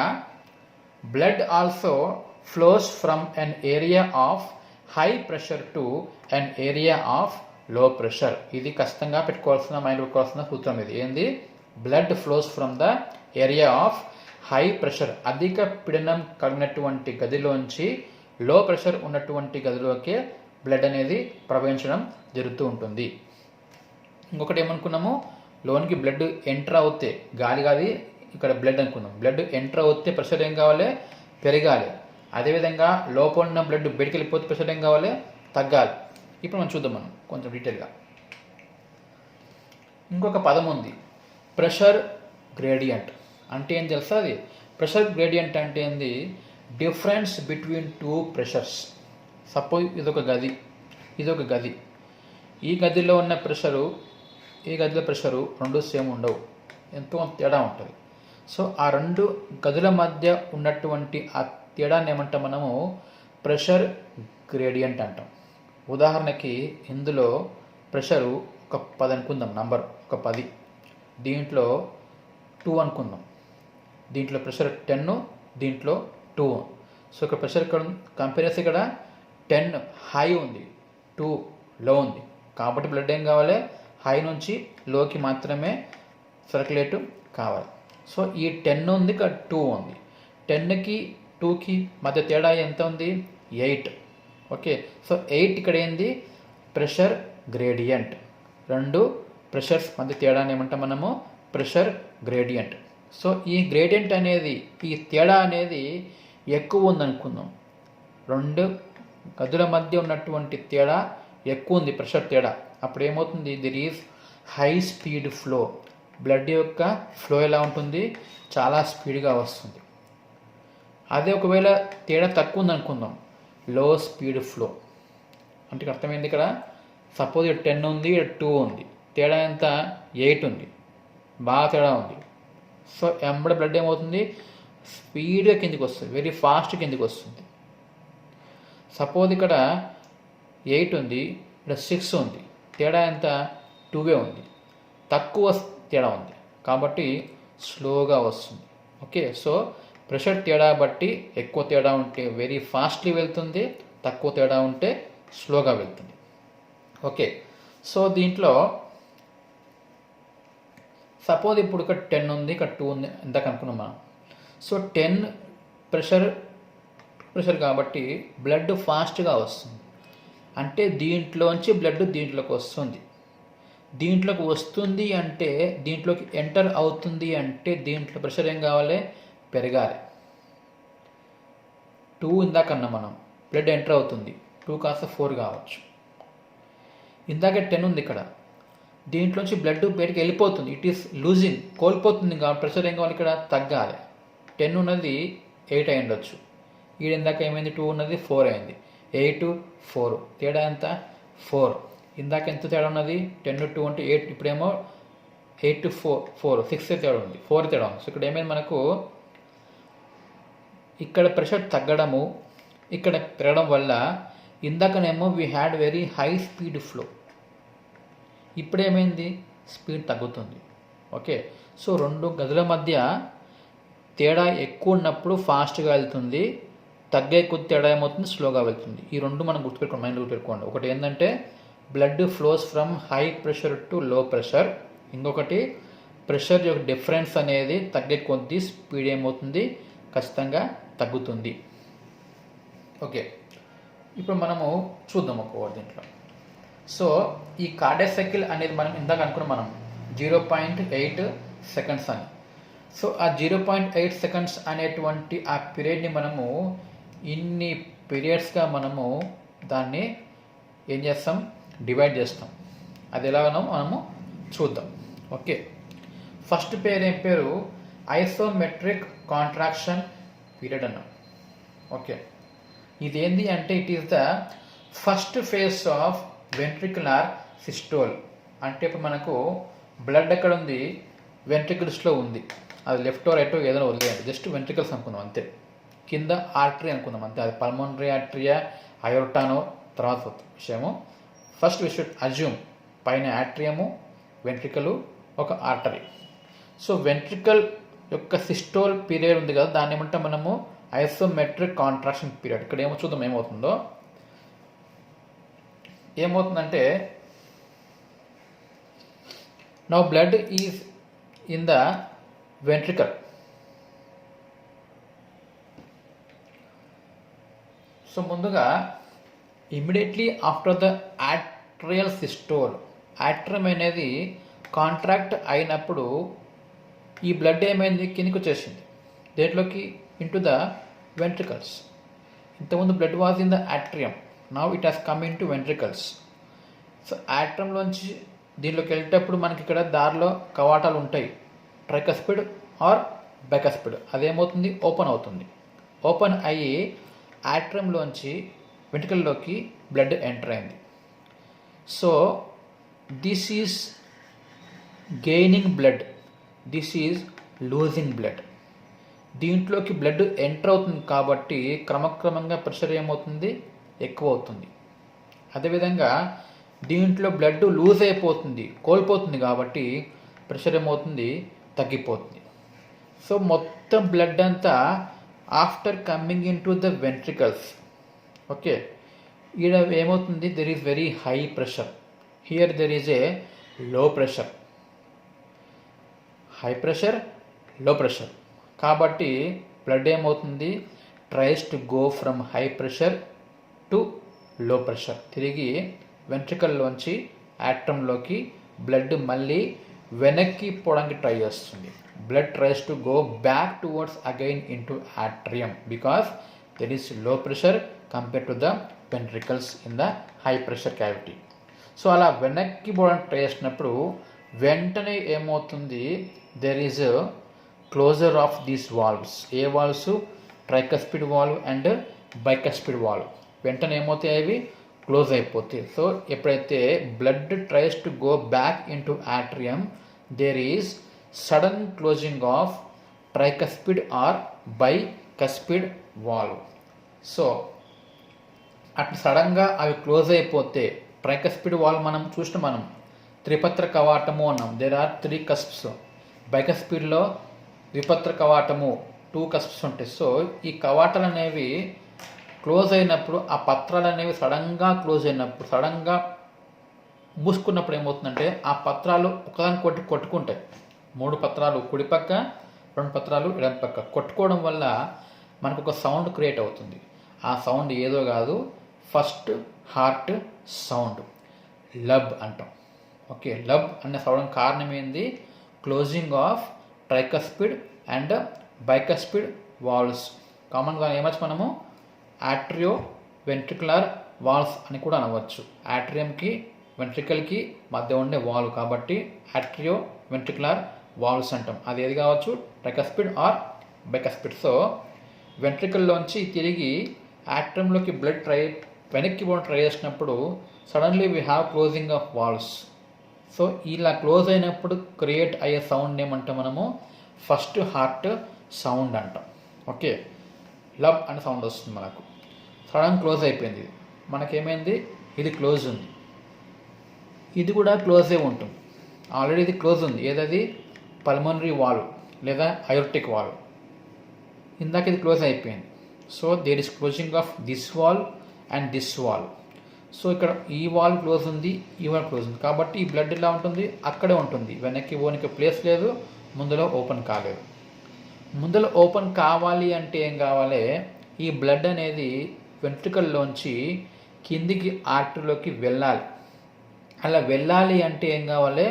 Speaker 1: blood also flows from an area of high pressure to an area of లో ప్రెషర్. ఇది కష్టంగా మైండ్ పెట్టుకోవాల్సిన సూత్రం. ఇది ఏంది, blood flows from the area of high pressure, అధిక పీడనం కలిగినటువంటి గదిలోంచి లో ప్రెషర్ ఉన్నటువంటి గదిలోకి బ్లడ్ అనేది ప్రవహించడం జరుగుతూ ఉంటుంది. ఇంకొకటి ఏమనుకున్నాము, లోనికి బ్లడ్ ఎంటర్ అవుతే, గాలి కాదు ఇక్కడ బ్లడ్ అనుకున్నాం, బ్లడ్ ఎంటర్ అవుతే ప్రెషర్ ఏం కావాలి, పెరగాలి. అదేవిధంగా లోపల ఉన్న బ్లడ్ బయటికి వెళ్ళిపోతే ప్రెషర్ ఏం కావాలి, తగ్గాలి. ఇప్పుడు మనం చూద్దాం మనం కొంచెం డీటెయిల్గా. ఇంకొక పదం ఉంది, ప్రెషర్ గ్రేడియంట్. అంటే ఏం తెలుసా, అది ప్రెషర్ గ్రేడియంట్ అంటే ఏంది, డిఫరెన్స్ బిట్వీన్ 2 ప్రెషర్స్. సపోజ్ ఇదొక గది, ఇదొక గది, ఈ గదిలో ఉన్న ప్రెషరు, ఈ గదిలో ప్రెషరు రెండు సేమ్ ఉండవు, ఎంతో తేడా ఉంటుంది. సో ఆ 2 గదుల మధ్య ఉన్నటువంటి ఆ తేడాన్ని ఏమంటాం మనము, ప్రెషర్ గ్రేడియంట్ అంటాం. ఉదాహరణకి ఇందులో ప్రెషరు ఒక 10 అనుకుందాం, నంబర్ ఒక 10, దీంట్లో 2 అనుకుందాం, దీంట్లో ప్రెషర్ 10, దీంట్లో 2. సో ఇక్కడ ప్రెషర్ ఇక్కడ కంపేర్ చేస్తే ఇక్కడ 10 హై ఉంది, 2 లో ఉంది. కాబట్టి బ్లడ్ ఏం కావాలి, హై నుంచి లోకి మాత్రమే సర్క్యులేట్ కావాలి. సో ఈ 10 ఉంది, ఇక్కడ 2 ఉంది. 10కి 2కి మధ్య తేడా ఎంత ఉంది, 8. ఓకే, సో 8 ఇక్కడ ఏంది, ప్రెషర్ గ్రేడియంట్. 2 ప్రెషర్స్ మధ్య తేడాని ఏమంటాం మనము, ప్రెషర్ గ్రేడియంట్. సో ఈ గ్రేడియంట్ అనేది, ఈ తేడా అనేది ఎక్కువ ఉందనుకుందాం, 2 గదుల మధ్య ఉన్నటువంటి తేడా ఎక్కువ ఉంది, ప్రెషర్ తేడా. అప్పుడు ఏమవుతుంది, దిర్ is high speed flow. Blood యొక్క ఫ్లో ఎలా ఉంటుంది, చాలా స్పీడ్గా వస్తుంది. అదే ఒకవేళ తేడా తక్కువ ఉంది అనుకుందాం, లో స్పీడ్ ఫ్లో. అంటే అర్థమైంది, ఇక్కడ సపోజ్ 10 ఉంది, 2 ఉంది, తేడా ఎంత, 8 ఉంది, బాగా తేడా ఉంది. సో ఎంబడ బ్లడ్ ఏమవుతుంది, స్పీడ్గా కిందికి వస్తుంది, వెరీ ఫాస్ట్ కిందికి వస్తుంది. సపోజ్ ఇక్కడ 8 ఉంది, ఇక్కడ 6 ఉంది, తేడా ఎంత, 2 ఉంది, తక్కువ తేడా ఉంది, కాబట్టి స్లోగా వస్తుంది. ఓకే, సో ప్రెషర్ తేడా బట్టి ఎక్కువ తేడా ఉంటే వెరీ ఫాస్ట్లీ వెళ్తుంది, తక్కువ తేడా ఉంటే స్లోగా వెళ్తుంది. ఓకే, సో దీంట్లో సపోజ్ ఇప్పుడు ఇక్కడ 10 ఉంది, ఇక్కడ 2 ఉంది, ఇందాక అనుకున్నాం మనం. సో 10 ప్రెషర్ కాబట్టి బ్లడ్ ఫాస్ట్గా వస్తుంది. అంటే దీంట్లోంచి బ్లడ్ దీంట్లోకి వస్తుంది. దీంట్లోకి వస్తుంది అంటే దీంట్లోకి ఎంటర్ అవుతుంది అంటే దీంట్లో ప్రెషర్ ఏం కావాలి? పెరగాలి. 2 ఇందాకన్నా మనం బ్లడ్ ఎంటర్ అవుతుంది, 2 కాస్త 4 కావచ్చు. ఇందాక 10 ఉంది ఇక్కడ, దీంట్లోంచి బ్లడ్ బయటకు వెళ్ళిపోతుంది, ఇట్ ఈస్ లూజింగ్, కోల్పోతుంది. కాబట్టి ప్రెషర్ ఏం కావాలి? ఇక్కడ తగ్గాలి. 10 ఉన్నది 8 అయి ఉండొచ్చు, ఈడ ఇందాక ఏమైంది? 2 ఉన్నది 4 అయింది. 8 4 తేడా ఎంత? 4. ఇందాక ఎంత తేడా ఉన్నది? 10 2 అంటే 8, ఇప్పుడేమో 8 4 6 తేడా ఉంది, 4 తేడా ఉంది. సో ఇక్కడ ఏమైంది మనకు? ఇక్కడ ప్రెషర్ తగ్గడము, ఇక్కడ పెరగడం వల్ల ఇందాకనేమో we had very high speed flow, ఇప్పుడేమైంది? స్పీడ్ తగ్గుతుంది. ఓకే, సో 2 గదుల మధ్య తేడా ఎక్కువ ఉన్నప్పుడు ఫాస్ట్గా వెళ్తుంది, తగ్గే కొద్ది తేడా ఏమవుతుంది? స్లోగా వెళ్తుంది. ఈ 2 మనం గుర్తుపెట్టుకోండి, మైండ్ గుర్తుపెట్టుకోండి. ఒకటి ఏంటంటే blood flows from high pressure to low pressure, ఇంకొకటి ప్రెషర్ యొక్క డిఫరెన్స్ అనేది తగ్గే కొద్ది స్పీడ్ ఏమవుతుంది? ఖచ్చితంగా తగ్గుతుంది. ఓకే, ఇప్పుడు మనము చూద్దాం ఒక్కొక్కటి దీంట్లో. సో ఈ కార్డియాక్ సైకిల్ అనేది మనం ఇందాక అనుకున్నాం, మనం 0.8 సెకండ్స్ అని. సో ఆ 0.8 సెకండ్స్ అనేటువంటి ఆ పీరియడ్ని మనము ఇన్ని పీరియడ్స్గా మనము దాన్ని ఏం చేస్తాం? డివైడ్ చేస్తాం. అది ఎలాగనో మనము చూద్దాం. ఓకే, ఫస్ట్ పేరు ఏం పేరు? ఐసోమెట్రిక్ కాంట్రాక్షన్ పీరియడ్ అన్నాం. ఓకే, ఇదేంటి అంటే it is the first phase of ventricular systole. అంటే ఇప్పుడు మనకు బ్లడ్ ఎక్కడ ఉంది? వెంట్రికల్స్లో ఉంది. అది లెఫ్ట్ రైట్ ఏదైనా వదిలేయండి, జస్ట్ వెంట్రికల్స్ అనుకుందాం అంతే. కింద ఆర్టరీ అనుకుందాం అంతే, అది పల్మోనరీ ఆర్టరియా అయోర్టానో తర్వాత విషయము. ఫస్ట్ వి షుడ్ అజ్యూమ్ పైన ఆర్టరియము, వెంట్రికలు, ఒక ఆర్టరీ. సో వెంట్రికల్ యొక్క సిస్టోల్ పీరియడ్ ఉంది కదా, దాన్ని ఏమంటాం మనము? Isometric contraction period. ఇక్కడ ఏమో చూద్దాం ఏమవుతుందో. ఏమవుతుందంటే now blood is in the ventricle. So ముందుగా immediately after the atrial systole, atrium అనేది కాంట్రాక్ట్ అయినప్పుడు ఈ బ్లడ్ ఏమైంది? కిందికి వచ్చేసింది. దేంట్లోకి? Into the ventricles. ఇంతకుముందు blood was in the atrium, now it has come into ventricles. So ఆర్టరియంలోంచి దీనిలోకి వెళ్ళేటప్పుడు మనకి ఇక్కడ దారిలో కవాటాలు ఉంటాయి, ట్రైకస్పిడ్ ఆర్ బైకస్పిడ్. అదేమవుతుంది? ఓపెన్ అవుతుంది. ఓపెన్ అయ్యి ఆర్టరియంలోంచి వెంట్రికల్లోకి బ్లడ్ ఎంటర్ అయింది. So this is gaining blood, this is losing blood. దీంట్లోకి బ్లడ్ ఎంటర్ అవుతుంది కాబట్టి క్రమక్రమంగా ప్రెషర్ ఏమవుతుంది? ఎక్కువ అవుతుంది. అదేవిధంగా దీంట్లో బ్లడ్ లూజ్ అయిపోతుంది, కోల్పోతుంది కాబట్టి ప్రెషర్ ఏమవుతుంది? తగ్గిపోతుంది. సో మొత్తం బ్లడ్ అంతా after coming into the ventricles. Okay, ఈడ ఏమవుతుంది? There is very high pressure, here there is a low pressure. High pressure, low pressure కాబట్టి బ్లడ్ ఏమవుతుంది? Tries to go from high pressure to low pressure. తిరిగి వెంట్రికల్లోంచి ఆర్టరియంలోకి blood మళ్ళీ వెనక్కి పోవడానికి ట్రై చేస్తుంది. Blood tries to go back towards again into atrium because there is low pressure compare to the ventricles in the high pressure cavity. So అలా వెనక్కి పోవడానికి ట్రై చేసినప్పుడు వెంటనే ఏమవుతుంది? There is closure of these valves. ఏ valves? Tricuspid valve and bicuspid valve. వెంటనే ఏమవుతాయి? అవి క్లోజ్ అయిపోతాయి. సో ఎప్పుడైతే blood tries to go back into atrium, there is sudden closing of tricuspid or bicuspid valve. So అట్లా సడన్గా అవి close అయిపోతే ట్రైకస్పిడ్ వాల్వ్ మనం చూసినాం, మనం త్రిపత్ర కవాటము అన్నాం. There are 3 కస్ప్స్. బైకస్పిడ్లో ద్విపత్ర కవాటము 2 కస్ప్స్ ఉంటాయి. సో ఈ కవాటాలు అనేవి క్లోజ్ అయినప్పుడు, ఆ పత్రాలు అనేవి సడన్గా క్లోజ్ అయినప్పుడు, సడన్గా మూసుకున్నప్పుడు ఏమవుతుందంటే ఆ పత్రాలు ఒకదానికి కొట్టుకుంటాయి. 3 పత్రాలు కుడి పక్క, 2 పత్రాలు ఎడమ పక్క కొట్టుకోవడం వల్ల మనకు ఒక సౌండ్ క్రియేట్ అవుతుంది. ఆ సౌండ్ ఏదో కాదు, ఫస్ట్ హార్ట్ సౌండ్, లబ్ అంటాం. ఓకే, లబ్ అనే సౌండ్ కారణం ఏంది? Closing of tricuspid and bicuspid valves. కామన్గా ఏమొచ్చు మనము ఆట్రియో వెంట్రికులర్ వాల్వ్స్ అని కూడా అనవచ్చు. ఆట్రియంకి వెంట్రికల్కి మధ్య ఉండే వాల్వ్ కాబట్టి ఆట్రియో వెంట్రికులర్ వాల్వ్స్ అంటాం. అది ఏది కావచ్చు, ట్రైకస్పిడ్ ఆర్ బైకస్పిడ్. సో వెంట్రికల్లోంచి తిరిగి ఆట్రియంలోకి బ్లడ్ వెనక్కి పోవడం ట్రై చేసినప్పుడు suddenly we have closing of valves. So ఇలా క్లోజ్ అయినప్పుడు క్రియేట్ అయ్యే సౌండ్ ఏమంటాం మనము ఫస్ట్ హార్ట్ సౌండ్ అంటాం. ఓకే, లబ్ అనే సౌండ్ వస్తుంది మనకు. సడన్ క్లోజ్ అయిపోయింది, మనకేమైంది, ఇది క్లోజ్ ఉంది, ఇది కూడా క్లోజే ఉంటుంది. ఆల్రెడీ ఇది క్లోజ్ ఉంది, ఏదది పల్మనరీ వాల్వ్ లేదా అయోర్టిక్ వాల్వ్. ఇందాక ఇది క్లోజ్ అయిపోయింది. So there is closing of this valve and this valve. సో ఇక్కడ ఈ వాల్వ్ క్లోజ్ ఉంది, ఈ వాల్వ్ క్లోజ్ ఉంది కాబట్టి ఈ బ్లడ్ ఇలా ఉంటుంది, అక్కడే ఉంటుంది. వెనక్కి పోనికి ప్లేస్ లేదు, ముందులో ఓపెన్ కాలేదు. ముందులో ఓపెన్ కావాలి అంటే ఏం కావాలి, ఈ బ్లడ్ అనేది వెంట్రుకల్లోంచి కిందికి ఆర్టరీలోకి వెళ్ళాలి. అలా వెళ్ళాలి అంటే ఏం కావాలి,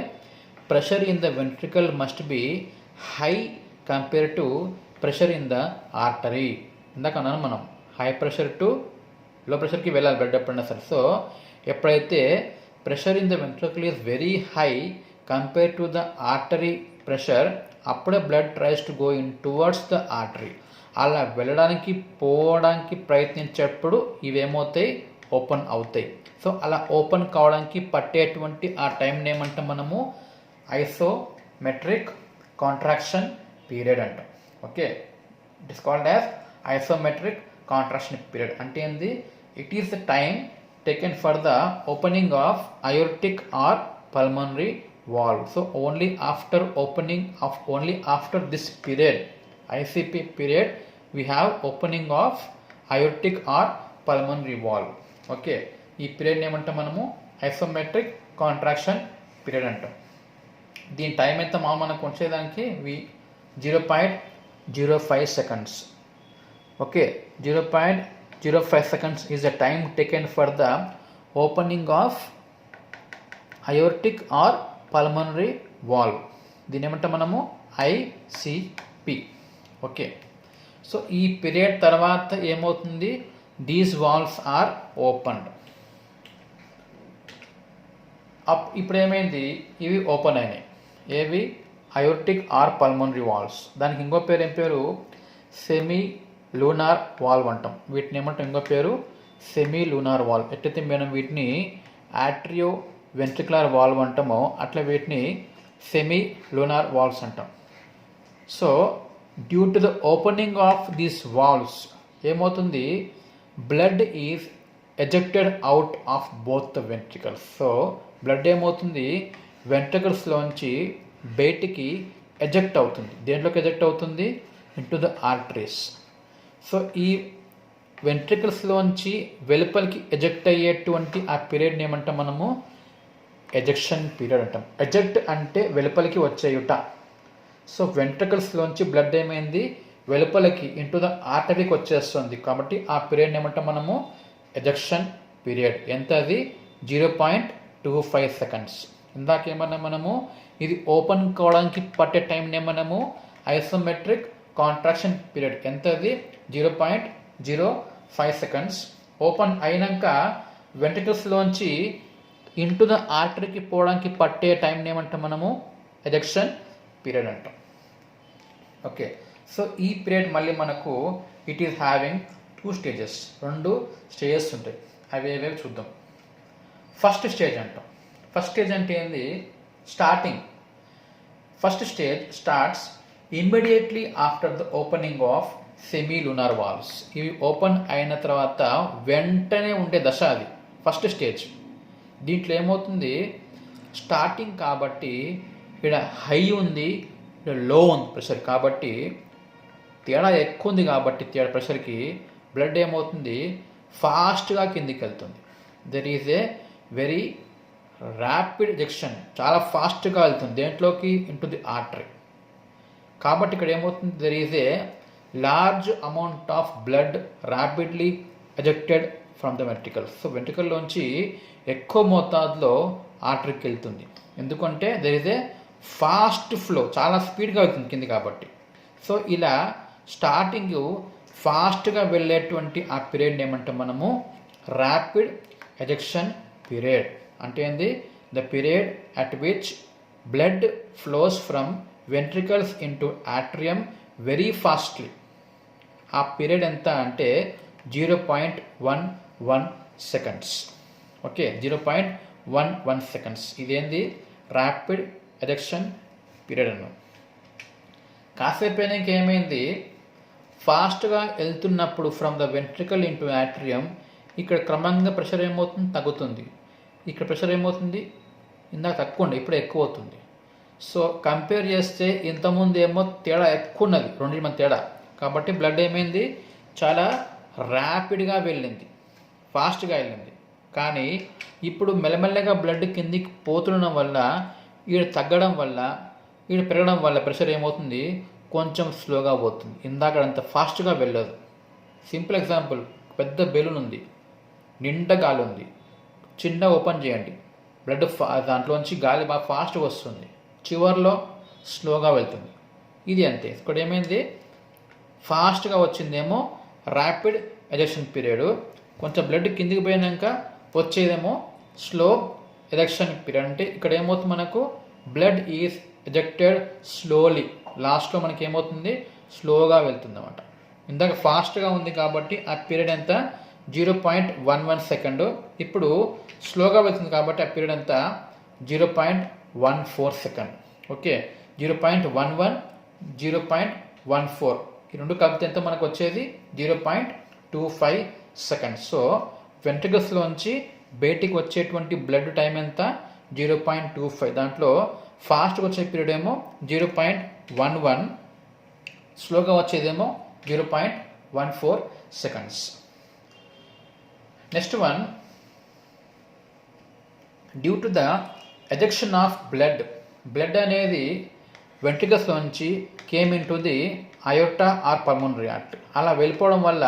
Speaker 1: pressure in the ventricle must be high compare to pressure in the artery. ఇందాక అన్నాను మనం హై ప్రెషర్ టు లో ప్రెషర్కి వెళ్ళాలి బ్లడ్ ఎప్పుడైనా సరే. సో ఎప్పుడైతే pressure in the ventricle is very high compare to the artery pressure, అప్పుడే blood tries to go in towards the artery. అలా వెళ్ళడానికి పోవడానికి ప్రయత్నించేటప్పుడు ఇవేమవుతాయి, ఓపెన్ అవుతాయి. సో అలా ఓపెన్ కావడానికి పట్టేటువంటి ఆ టైంని ఏమంటాం మనము ఐసోమెట్రిక్ కాంట్రాక్షన్ పీరియడ్ అంటాం. Okay, it is called as isometric contraction period. అంటే ఏంది, it is the time taken for the opening of aortic or pulmonary valve. So only after opening of only after this period, ICP period, we have opening of aortic or pulmonary valve. Okay, ఈ period ఏమంటాం మనము isometric contraction period అంటాం. దీని time ఎంత మనకు ఉంచేదానికి 0.05 seconds. Okay, 0.05 seconds is the time taken for the opening of aortic or pulmonary valve. దీని ఏమంటాం మనము ఐసిపి. ఓకే, సో ఈ పీరియడ్ తర్వాత ఏమవుతుంది, these valves are opened up. ఇప్పుడు ఏమైంది, ఇవి ఓపెన్ అయినాయి. ఏవి, అయోర్టిక్ ఆర్ పల్మనరీ వాల్వ్స్. దానికి ఇంకో పేరు ఏం పేరు, సెమీ లూనార్ వాల్వ్ అంటాం. వీటిని ఏమంటాం ఇంకో పేరు సెమీ లూనార్ వాల్వ్. ఎట్లయితే మనం వీటిని ఆట్రియో వెంట్రికులర్ వాల్వ్ అంటామో అట్లా వీటిని సెమీ లూనార్ వాల్వ్స్ అంటాం. So due to the opening of these valves ఏమవుతుంది, blood is ejected out of both the ventricles. So blood ఏమవుతుంది, వెంట్రికల్స్లోంచి బయటికి ఎజెక్ట్ అవుతుంది. దేంట్లోకి ఎజెక్ట్ అవుతుంది, ఇంటూ ద ఆర్టరీస్. సో ఈ వెంట్రికల్స్లోంచి వెలుపలికి ఎజెక్ట్ అయ్యేటువంటి ఆ పీరియడ్ని ఏమంటాం మనము ఎజెక్షన్ పీరియడ్ అంటాం. ఎజెక్ట్ అంటే వెలుపలికి వచ్చేయుట. సో వెంట్రికల్స్లోంచి బ్లడ్ ఏమైంది, వెలుపలికి ఇంటూ ద ఆర్టరీకి వచ్చేస్తుంది కాబట్టి ఆ పీరియడ్ ఏమంటాం మనము ఎజెక్షన్ పీరియడ్. ఎంత అది, 0.25 seconds. ఇందాకేమన్నా మనము ఇది ఓపెన్ కావడానికి పట్టే టైంనే మనము ఐసోమెట్రిక్ కాంట్రాక్షన్ పీరియడ్. ఎంత అది, 0.05 seconds. ఓపెన్ అయినాక వెంట్రికల్స్లోంచి ఇంటూ ద ఆర్టరీకి పోవడానికి పట్టే టైంని ఏమంటాం మనము ఎజెక్షన్ పీరియడ్ అంటాం. ఓకే, సో ఈ పీరియడ్ మళ్ళీ మనకు it is having 2 stages. 2 stages ఉంటాయి. అవి ఏవేవి చూద్దాం. ఫస్ట్ స్టేజ్ అంటాం. ఫస్ట్ స్టేజ్ అంటే ఏంది, starting. First stage starts immediately after the opening of semi lunar valves. ఇవి ఓపెన్ అయిన తర్వాత వెంటనే ఉండే దశ అది ఫస్ట్ స్టేజ్. దీంట్లో ఏమవుతుంది, స్టార్టింగ్ కాబట్టి ఇక్కడ హై ఉంది, ఇక్కడ లో ఉంది ప్రెషర్ కాబట్టి తేడా ఎక్కువ ఉంది కాబట్టి తేడా ప్రెషర్కి బ్లడ్ ఏమవుతుంది, ఫాస్ట్గా కిందికి వెళ్తుంది. There is a very rapid ejection, చాలా ఫాస్ట్గా వెళ్తుంది దేంట్లోకి, ఇంటూ ది ఆర్టరీ. కాబట్టి ఇక్కడ ఏమవుతుంది, there is a large amount of blood rapidly ejected from the ventricles. So వెంట్రికల్లోంచి ఎక్కువ మోతాదులో ఆర్టరీకి వెళ్తుంది. ఎందుకంటే there is a fast flow, చాలా స్పీడ్గా వెళ్తుంది కింది కాబట్టి. సో ఇలా స్టార్టింగ్ ఫాస్ట్గా వెళ్ళేటువంటి ఆ పీరియడ్ ఏమంటే మనము ర్యాపిడ్ ఎజెక్షన్ పీరియడ్ అంటే ఏంది? The period at which blood flows from ventricles into ఆట్రియం very fastly. ఆ పీరియడ్ ఎంత అంటే 0.11 సెకండ్స్. Okay, 0.11 seconds. ఇదేంది? ర్యాపిడ్ ఎజెక్షన్ పీరియడ్ అన్నాం. కాసేపు అయినాక ఏమైంది? ఫాస్ట్గా వెళ్తున్నప్పుడు ఫ్రమ్ ద వెంట్రికల్ ఇంటూ ఆట్రియం ఇక్కడ క్రమంగా ప్రెషర్ ఏమవుతుంది? తగ్గుతుంది. ఇక్కడ ప్రెషర్ ఏమవుతుంది? ఇందాక తక్కువ ఉండే, ఇప్పుడు ఎక్కువ అవుతుంది. సో కంపేర్ చేస్తే ఇంతకుముందు ఏమో తేడా ఎక్కువ ఉన్నది, రెండింటి మధ్య తేడా. కాబట్టి బ్లడ్ ఏమైంది? చాలా ర్యాపిడ్గా వెళ్ళింది, ఫాస్ట్గా వెళ్ళింది. కానీ ఇప్పుడు మెల్లమెల్లగా బ్లడ్ కిందికి పోతుండడం వల్ల, ఈడ తగ్గడం వల్ల, ఈడ పెరగడం వల్ల ప్రెషర్ ఏమవుతుంది? కొంచెం స్లోగా పోతుంది. ఇందాకడంత ఫాస్ట్గా వెళ్ళదు. సింపుల్ ఎగ్జాంపుల్, పెద్ద బెలూన్ ఉంది, నిండా గాలి ఉంది, చిన్న ఓపెన్ చేయండి, బ్లడ్ దాంట్లోంచి గాలి బాగా ఫాస్ట్గా వస్తుంది, చివర్లో స్లోగా వెళ్తుంది. ఇది అంతే. ఇక్కడ ఏమైంది? ఫాస్ట్గా వచ్చిందేమో ర్యాపిడ్ ఎజెక్షన్ పీరియడ్, కొంచెం బ్లడ్ కిందికి పోయినాక వచ్చేదేమో స్లో ఎజెక్షన్ పీరియడ్. అంటే ఇక్కడ ఏమవుతుంది? మనకు బ్లడ్ ఈజ్ ఎజెక్టెడ్ స్లోలీ. లాస్ట్లో మనకి ఏమవుతుంది? స్లోగా వెళ్తుంది అన్నమాట. ఇందాక ఫాస్ట్గా ఉంది కాబట్టి ఆ పీరియడ్ ఎంత? 0.11 సెకండ్. ఇప్పుడు స్లోగా వెళ్తుంది కాబట్టి ఆ పీరియడ్ ఎంత? 0.14 సెకండ్. ఓకే, 0.11, 0.14 ఈ రెండు కలిపితే ఎంత మనకు వచ్చేది? 0.25 సెకండ్స్. సో వెంట్రికల్స్లోంచి బయటికి వచ్చేటువంటి బ్లడ్ టైం ఎంత? 0.25. దాంట్లో ఫాస్ట్గా వచ్చే పీరియడ్ ఏమో 0.11, స్లోగా వచ్చేదేమో 0.14 seconds. Next one, due to the ejection of blood అనేది వెంట్రికల్స్లోంచి came into the aorta or pulmonary artery. అలా వెళ్ళిపోవడం వల్ల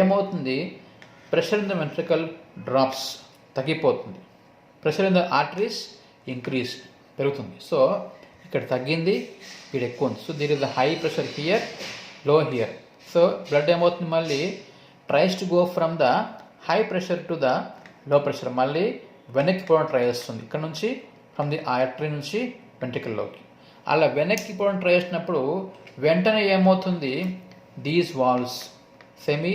Speaker 1: ఏమవుతుంది? Pressure in the ventricle drops, తగ్గిపోతుంది. Pressure in the arteries increase, పెరుగుతుంది. సో ఇక్కడ తగ్గింది, ఇక్కడ ఎక్కువ ఉంది. So there is the high pressure here, low here. So blood ఏమవుతుంది? మళ్ళీ tries to go from the high pressure to the లో ప్రెషర్, మళ్ళీ వెనక్కి పోవడం ట్రై చేస్తుంది. ఇక్కడ నుంచి ఫ్రమ్ ది ఆర్టరీ నుంచి వెంట్రికల్లోకి. అలా వెనక్కి పోవడం ట్రై చేసినప్పుడు వెంటనే ఏమవుతుంది? These valves, semi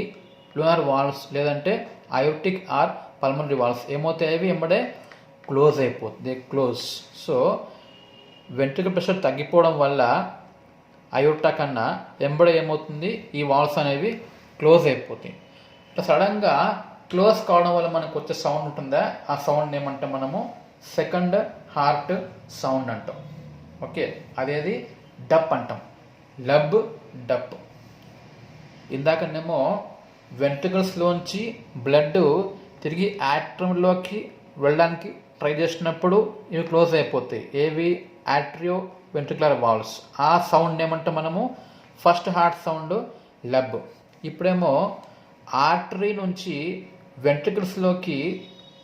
Speaker 1: lunar valves లేదంటే అయోర్టిక్ ఆర్ పల్మనరీ వాల్వ్స్ ఏమవుతాయి? అవి వెంబడే క్లోజ్ అయిపోతుంది, క్లోజ్. సో వెంట్రికల్ ప్రెషర్ తగ్గిపోవడం వల్ల అయోర్టా కన్నా వెంబడే ఏమవుతుంది? ఈ వాల్వ్స్ అనేవి క్లోజ్ అయిపోతాయి. ఇట్లా సడన్గా క్లోజ్ కావడం వల్ల మనకు వచ్చే సౌండ్ ఉంటుందా? ఆ సౌండ్ ఏమంటాం మనము? సెకండ్ హార్ట్ సౌండ్ అంటాం. ఓకే, అదేది డప్ అంటాం, లబ్ డప్. ఇందాకనేమో వెంట్రికల్స్లోంచి బ్లడ్ తిరిగి ఆట్రియంలోకి వెళ్ళడానికి ట్రై చేసినప్పుడు ఇవి క్లోజ్ అయిపోతాయి. ఏవి? ఆట్రియో వెంట్రికులర్ వాల్వ్స్. ఆ సౌండ్ ఏమంటాం మనము? ఫస్ట్ హార్ట్ సౌండ్, లబ్. ఇప్పుడేమో ఆర్టరీ నుంచి వెంట్రికల్స్లోకి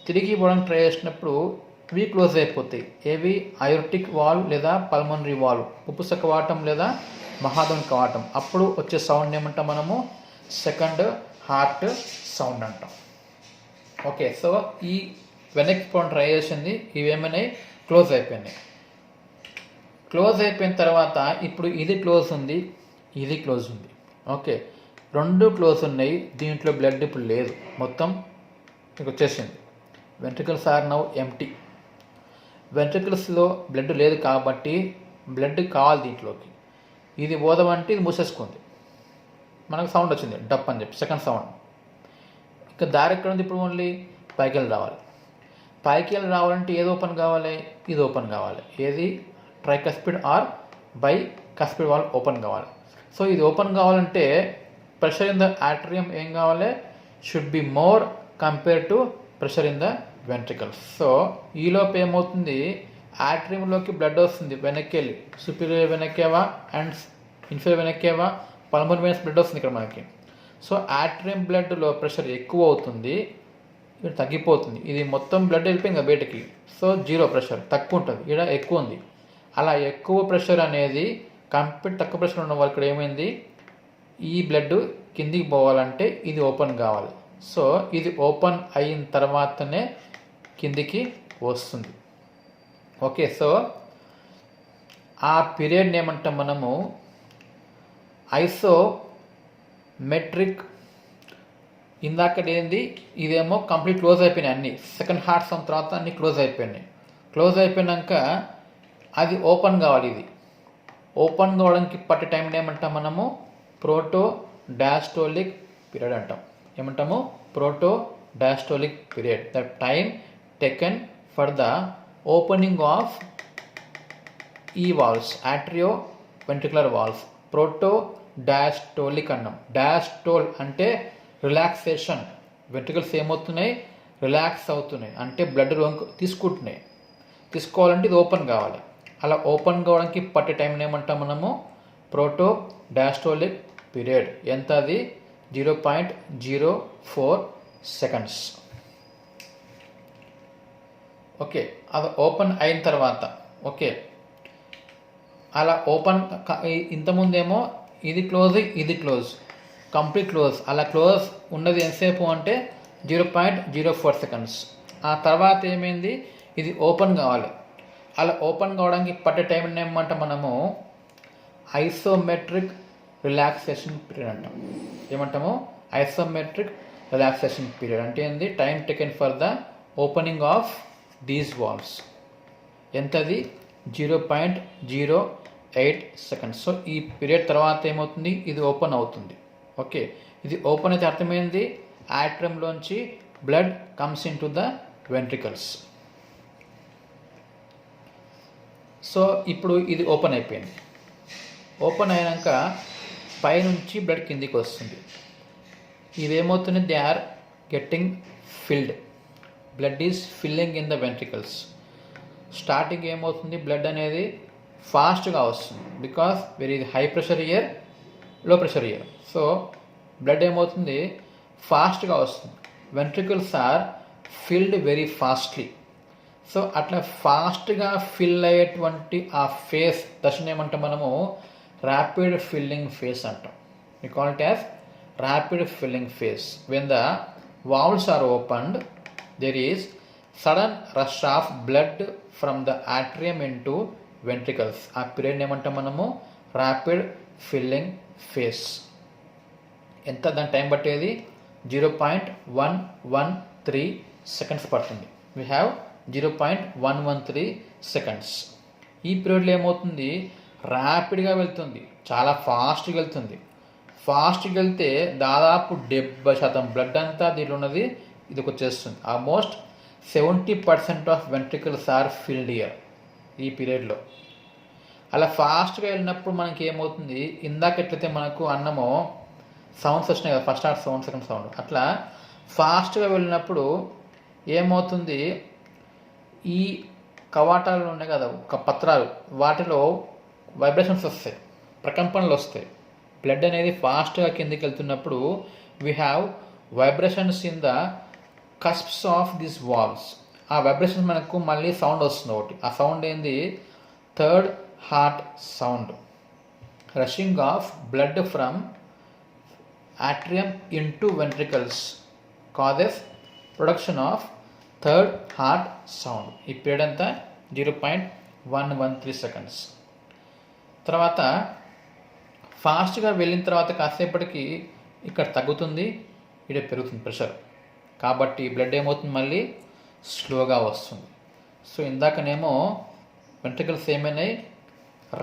Speaker 1: తిరిగి ఇవ్వడానికి ట్రై చేసినప్పుడు ఇవి క్లోజ్ అయిపోతాయి. ఏవి? అయోర్టిక్ వాల్వ్ లేదా పల్మనరీ వాల్వ్, ఉప్పుస కవాటం లేదా మహాధమని కవాటం. అప్పుడు వచ్చే సౌండ్ ఏమంటాం మనము? సెకండ్ హార్ట్ సౌండ్ అంటాం. ఓకే, సో ఈ వెనక్కి పోవడం ట్రై చేసింది, ఇవేమైనాయి? క్లోజ్ అయిపోయినాయి. క్లోజ్ అయిపోయిన తర్వాత ఇప్పుడు ఇది క్లోజ్ ఉంది, ఇది క్లోజ్ ఉంది. ఓకే, రెండు క్లోజ్ ఉన్నాయి. దీంట్లో బ్లడ్ ఇప్పుడు లేదు, మొత్తం మీకు వచ్చేసింది. Ventricles are now empty. వెంట్రికల్స్లో బ్లడ్ లేదు కాబట్టి బ్లడ్ కావాలి దీంట్లోకి. ఇది పోదామంటే ఇది మూసేసుకుంది, మనకు సౌండ్ వచ్చింది డప్ అని చెప్పి, సెకండ్ సౌండ్. ఇంకా దారి ఎక్కడ ఉంది? ఇప్పుడు ఓన్లీ పైకి వెళ్ళి రావాలి. పైకి వెళ్ళి రావాలంటే ఏది ఓపెన్ కావాలి? ఇది ఓపెన్ కావాలి. ఏది? Tricuspid or bicuspid valve open కావాలి. సో ఇది ఓపెన్ కావాలంటే ప్రెషర్ ఇన్ ద ఆట్రియం ఏం కావాలి? Should be more compare to pressure in the ventricles. So ఈలోపు ఏమవుతుంది? ఆట్రియంలోకి బ్లడ్ వస్తుంది వెనక్కి వెళ్ళి, superior vena cava and inferior vena cava, pulmonary veins blood వస్తుంది ఇక్కడ మనకి. సో ఆట్రియం బ్లడ్లో ప్రెషర్ ఎక్కువ అవుతుంది, ఇక్కడ తగ్గిపోతుంది. ఇది మొత్తం బ్లడ్ వెళ్ళిపోయింది కదా బయటకి, సో జీరో ప్రెషర్, తక్కువ ఉంటుంది, ఇక్కడ ఎక్కువ ఉంది. అలా ఎక్కువ ప్రెషర్ అనేది కంప్లీట్ తక్కువ ప్రెషర్ ఉన్న వాళ్ళకి ఇక్కడ ఏమైంది, ఈ బ్లడ్ కిందికి పోవాలంటే ఇది ఓపెన్ కావాలి. సో ఇది ఓపెన్ అయిన తర్వాతనే కిందికి వస్తుంది. ఓకే, సో ఆ పీరియడ్ని ఏమంటాం మనము ఐసోమెట్రిక్. ఇందాకటి ఏంది, ఇదేమో కంప్లీట్ క్లోజ్ అయిపోయినాయి అన్నీ, సెకండ్ హార్ట్ సమ్ తర్వాత అన్నీ క్లోజ్ అయిపోయినాయి. క్లోజ్ అయిపోయినాక అది ఓపెన్ కావాలి. ఇది ఓపెన్ కావడానికి పట్టే టైం ఏమంటాం మనము ప్రోటో డయాస్టోలిక్ పీరియడ్ అంటాం. ఏమంటాము proto diastolic period, the time taken for the opening of ఈ valves, atrioventricular valves. Proto diastolic అన్నాం. డయాస్టోల్ అంటే రిలాక్సేషన్, వెంట్రికల్స్ ఏమవుతున్నాయి, రిలాక్స్ అవుతున్నాయి, అంటే బ్లడ్ తీసుకుంటున్నాయి. తీసుకోవాలంటే ఇది ఓపెన్ కావాలి. అలా ఓపెన్ కావడానికి పట్టే టైం ఏమంటాం మనము ప్రోటో డయాస్టోలిక్ పీరియడ్. ఎంత అది 0.04 సెకండ్స్. ఓకే, అది ఓపెన్ అయిన తర్వాత ఓకే, అలా ఓపెన్ ఇంతకుముందేమో ఇది క్లోజ్, ఇది క్లోజ్, కంప్లీట్ క్లోజ్. అలా క్లోజ్ ఉన్నది ఎంతసేపు అంటే 0.04 సెకండ్స్. ఆ తర్వాత ఏమైంది, ఇది ఓపెన్ కావాలి. అలా ఓపెన్ కావడానికి పట్టే టైం ఏమంటే మనము ఐసోమెట్రిక్ రిలాక్సేషన్ పీరియడ్ అంటాం. ఏమంటాము ఐసోమెట్రిక్ రిలాక్సేషన్ పీరియడ్ అంటే ఏంది, time taken for the opening of these valves. ఎంతది 0.08 సెకండ్స్. సో ఈ పీరియడ్ తర్వాత ఏమవుతుంది, ఇది ఓపెన్ అవుతుంది. ఓకే, ఇది ఓపెన్ అయితే అర్థమైంది, ఆట్రియంలోంచి blood comes into the ventricles. So ఇప్పుడు ఇది ఓపెన్ అయిపోయింది. ఓపెన్ అయినాక పైనుంచి బ్లడ్ కిందికి వస్తుంది. ఇవేమవుతుంది, they are getting filled, blood is filling in the ventricles. Starting ఏమవుతుంది, బ్లడ్ అనేది ఫాస్ట్గా వస్తుంది, because very high pressure here, low pressure here. So blood ఏమవుతుంది, ఫాస్ట్గా వస్తుంది. Ventricles are filled very fastly. So అట్లా ఫాస్ట్గా ఫిల్ అయ్యేటువంటి ఆ ఫేస్ దశను ఏమంటాం మనము ర్యాపిడ్ ఫిల్లింగ్ ఫేస్ అంటాం. we call it as rapid filling phase. When the valves are opened, there is sudden rush of blood from the atrium into ventricles. ఆ period ఏమంటాం మనము ర్యాపిడ్ ఫిల్లింగ్ ఫేస్. ఎంత దాని time పట్టేది 0.113 seconds పడుతుంది. we have 0.113 seconds. ఈ పీరియడ్లో ఏమవుతుంది, ర్యాపిడ్గా వెళ్తుంది, చాలా ఫాస్ట్గా వెళ్తుంది. ఫాస్ట్గా వెళ్తే దాదాపు 70% బ్లడ్ అంతా దీనిలో ఉన్నది ఇదికి వచ్చేస్తుంది. Almost 70% of ventricles are filled here ఈ పీరియడ్లో. అలా ఫాస్ట్గా వెళ్ళినప్పుడు మనకి ఏమవుతుంది, ఇందాక ఎట్లయితే మనకు అన్నమో సౌండ్స్ వచ్చినాయి కదా, first heart sound, second sound, అట్లా ఫాస్ట్గా వెళ్ళినప్పుడు ఏమవుతుంది, ఈ కవాటాలు ఉన్నాయి కదా పత్రాలు, వాటిలో వైబ్రేషన్స్ వస్తాయి, ప్రకంపనలు వస్తాయి. బ్లడ్ అనేది ఫాస్ట్గా కిందికి వెళ్తున్నప్పుడు we have vibrations in the కస్ప్స్ of this valves. ఆ వైబ్రేషన్స్ మనకు మళ్ళీ సౌండ్ వస్తుంది ఒకటి. ఆ సౌండ్ ఏంది, third heart sound. Rushing of blood from atrium into ventricles causes production of third heart sound. ఈ పీరియడ్ అంతా 0.113 సెకండ్స్. తర్వాత ఫాస్ట్గా వెళ్ళిన తర్వాత కాసేపటికి ఇక్కడ తగ్గుతుంది, ఇక్కడ పెరుగుతుంది ప్రెషర్. కాబట్టి బ్లడ్ ఏమవుతుంది, మళ్ళీ స్లోగా వస్తుంది. సో ఇందాకనేమో వెంట్రికల్స్ ఏమైనాయి,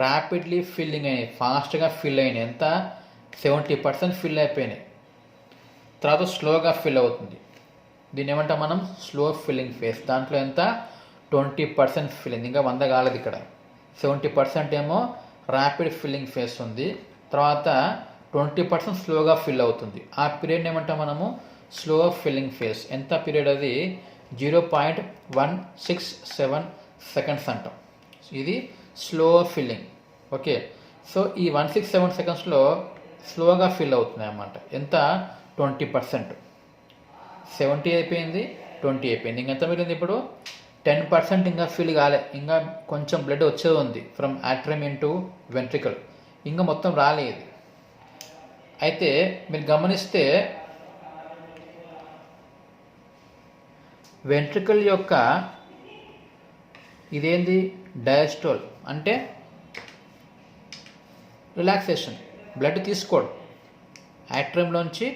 Speaker 1: ర్యాపిడ్లీ ఫిల్లింగ్ అయినాయి, ఫాస్ట్గా ఫిల్ అయినాయి. ఎంత 70% ఫిల్ అయిపోయినాయి. తర్వాత స్లోగా ఫిల్ అవుతుంది. దీన్ని ఏమంటాం మనం స్లో ఫిల్లింగ్ ఫేస్. దాంట్లో ఎంత 20% ఫిల్లింగ్, ఇంకా 100 కాలేదు ఇక్కడ. 70% ఏమో ర్యాపిడ్ ఫిల్లింగ్ ఫేస్ ఉంది, తర్వాత 20% స్లోగా ఫిల్ అవుతుంది. ఆ పీరియడ్ని ఏమంటాం మనము స్లో ఫిల్లింగ్ ఫేస్. ఎంత పీరియడ్ అది 0.167 సెకండ్స్ అంటాం. ఇది స్లో ఫిల్లింగ్. ఓకే, సో ఈ 167 సెకండ్స్లో స్లోగా ఫిల్ అవుతున్నాయి అన్నమాట. ఎంత? 20%. 70 అయిపోయింది, 20 అయిపోయింది. ఇంకెంత మిగిలింది ఇప్పుడు? 10% ఇంకా ఫిల్ కాలే, ఇంకా కొంచెం బ్లడ్ వచ్చేది ఉంది ఫ్రమ్ ఆట్రియం ఇంటూ వెంట్రికల్, ఇంకా మొత్తం రాలేదు. అయితే మీరు గమనిస్తే వెంట్రికల్ యొక్క ఇదేంది? డయాస్టోల్ అంటే రిలాక్సేషన్, బ్లడ్ తీసుకోవడం. ఆట్రియంలోంచి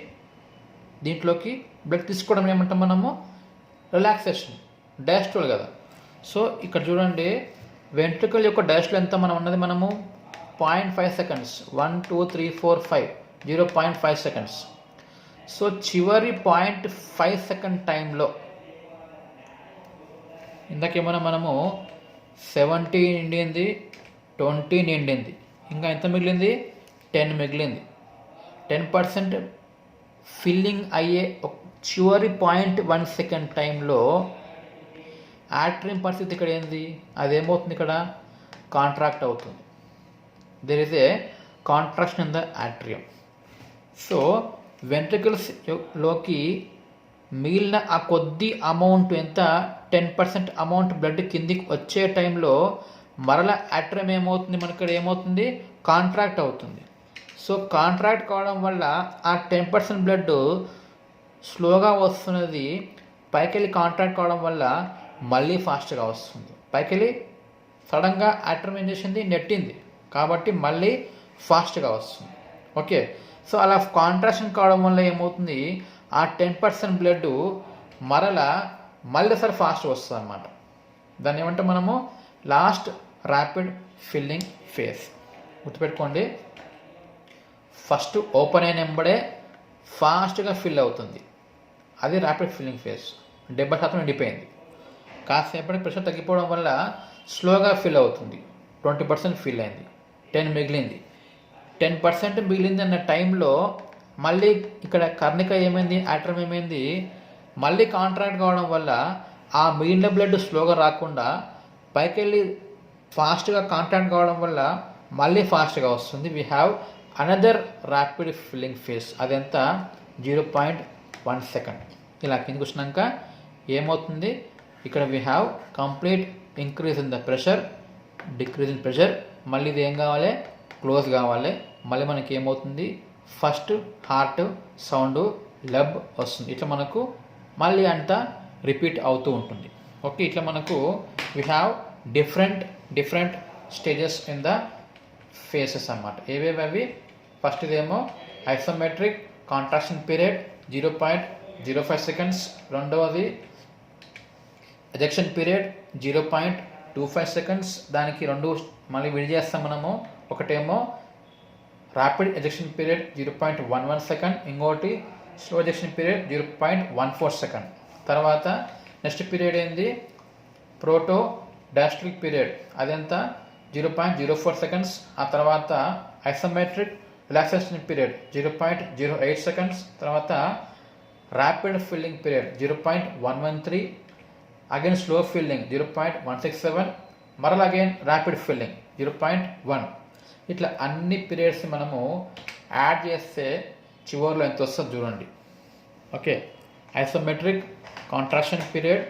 Speaker 1: దీంట్లోకి బ్లడ్ తీసుకోవడం ఏమంటాం మనము? రిలాక్సేషన్. డయాస్టోల్ కదా. సో ఇక్కడ చూడండి, వెంట్రికల్ యొక్క డయాస్టోల్ ఎంత మనం ఉన్నది? మనము 0.5 సెకండ్స్. 1 2 3 4 5 0.5 సెకండ్స్. సో చివరి 0.5 సెకండ్ టైంలో ఇందాకేమన్నా మనము 70 నిండింది, 20 నిండింది, ఇంకా ఎంత మిగిలింది? 10 మిగిలింది. 10% ఫిల్లింగ్ అయ్యే చివరి 0.1 సెకండ్ టైంలో ఆట్రియం పరిస్థితి ఇక్కడ ఏంది? అదేమవుతుంది? ఇక్కడ కాంట్రాక్ట్ అవుతుంది. There is a contraction in the atrium. So ventricles లోకి మిగిలిన ఆ కొద్ది అమౌంట్ ఎంత? 10% అమౌంట్ బ్లడ్ కిందికి వచ్చే టైంలో మరల ఆట్రియం ఏమవుతుంది? మనకి ఇక్కడ ఏమవుతుంది? కాంట్రాక్ట్ అవుతుంది. సో కాంట్రాక్ట్ కావడం వల్ల ఆ 10% బ్లడ్ స్లోగా వస్తున్నది, పైకి వెళ్ళి కాంట్రాక్ట్ కావడం వల్ల మళ్ళీ ఫాస్ట్గా వస్తుంది. పైకి వెళ్ళి సడన్గా ఆట్రియం ఏం చేసింది? నెట్టింది, కాబట్టి మళ్ళీ ఫాస్ట్గా వస్తుంది. ఓకే. సో అలా కాంట్రాక్షన్ కావడం వల్ల ఏమవుతుంది? ఆ 10% బ్లడ్ మళ్ళీ ఒకసారి ఫాస్ట్ వస్తుంది అన్నమాట. దాన్ని ఏమంటే మనము లాస్ట్ ర్యాపిడ్ ఫిల్లింగ్ ఫేజ్. గుర్తుపెట్టుకోండి, ఫస్ట్ ఓపెన్ అయిన వెంబడే ఫాస్ట్గా ఫిల్ అవుతుంది, అది ర్యాపిడ్ ఫిల్లింగ్ ఫేజ్. 70% నిండిపోయింది, కాసేపటి ప్రెషర్ తగ్గిపోవడం వల్ల స్లోగా ఫిల్ అవుతుంది. 20% ఫిల్ అయింది, 10 మిగిలింది. 10% మిగిలింది అన్న టైంలో మళ్ళీ ఇక్కడ కర్ణిక ఏమైంది? ఆట్రియం ఏమైంది? మళ్ళీ కాంట్రాక్ట్ కావడం వల్ల ఆ మిగిలిన బ్లడ్ స్లోగా రాకుండా పైకి వెళ్ళి ఫాస్ట్గా కాంట్రాక్ట్ కావడం వల్ల మళ్ళీ ఫాస్ట్గా వస్తుంది. We have another rapid filling phase. అదెంత? 0.1 సెకండ్. ఇలా కిందికి వచ్చినాక ఏమవుతుంది? ఇక్కడ we have complete increase in the pressure, decrease in pressure. మళ్ళీ ఇది ఏం కావాలి? క్లోజ్ కావాలి. మళ్ళీ మనకి ఏమవుతుంది? ఫస్ట్ హార్ట్ సౌండ్ లబ్ వస్తుంది. ఇట్లా మనకు మళ్ళీ అంతా రిపీట్ అవుతూ ఉంటుంది. ఓకే. ఇట్లా మనకు we have different stages in the faces అన్నమాట. ఏవేవి అవి? ఫస్ట్ ఇదేమో ఐసోమెట్రిక్ కాంట్రాక్షన్ పీరియడ్ 0.05 సెకండ్స్. రెండవది ఎజెక్షన్ పీరియడ్ 0.25 సెకండ్స్. దానికి రెండు మళ్ళీ విడి చేస్తాం మనము. ఒకటేమో ర్యాపిడ్ ఎజెక్షన్ పీరియడ్ 0.11 సెకండ్, ఇంకోటి స్లో ఎజెక్షన్ పీరియడ్ 0.14 సెకండ్. తర్వాత నెక్స్ట్ పీరియడ్ ఏంది? ప్రోటో డయాస్టోలిక్ పీరియడ్, అదెంత? 0.04 సెకండ్స్. ఆ తర్వాత ఐసోమెట్రిక్ రిలాక్సేషన్ పీరియడ్ 0.08 సెకండ్స్. తర్వాత rapid filling period 0.113. Again slow filling 0.167. మరలా అగైన్ ర్యాపిడ్ ఫిల్లింగ్ 0.1. ఇట్లా అన్ని పీరియడ్స్ మనము యాడ్ చేస్తే చివరిలో ఎంత వస్తుంది చూడండి. Okay. Isometric contraction period,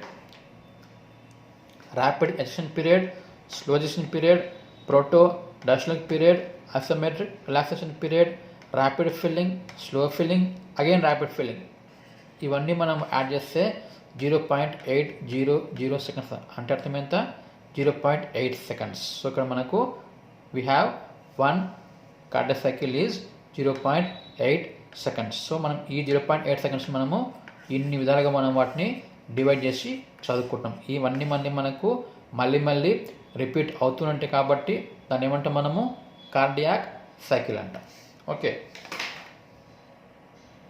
Speaker 1: rapid ejection period, slow ejection period, proto diastolic period, isometric relaxation period, rapid filling, slow filling, again rapid filling. ఇవన్నీ మనం యాడ్ చేస్తే 0.800 సెకండ్స్. అంటే అర్థం ఎంత? 0.8 సెకండ్స్. సో ఇక్కడ మనకు we have 1 cardiac cycle is 0.8 seconds. So మనం ఈ 0.8 సెకండ్స్ మనము ఇన్ని విధాలుగా మనం వాటిని డివైడ్ చేసి చదువుకుంటాం. ఇవన్నీ మనకు మళ్ళీ రిపీట్ అవుతుంటాయి కాబట్టి దాన్ని ఏమంటాం మనము? కార్డియాక్ సైకిల్ అంటాం. ఓకే.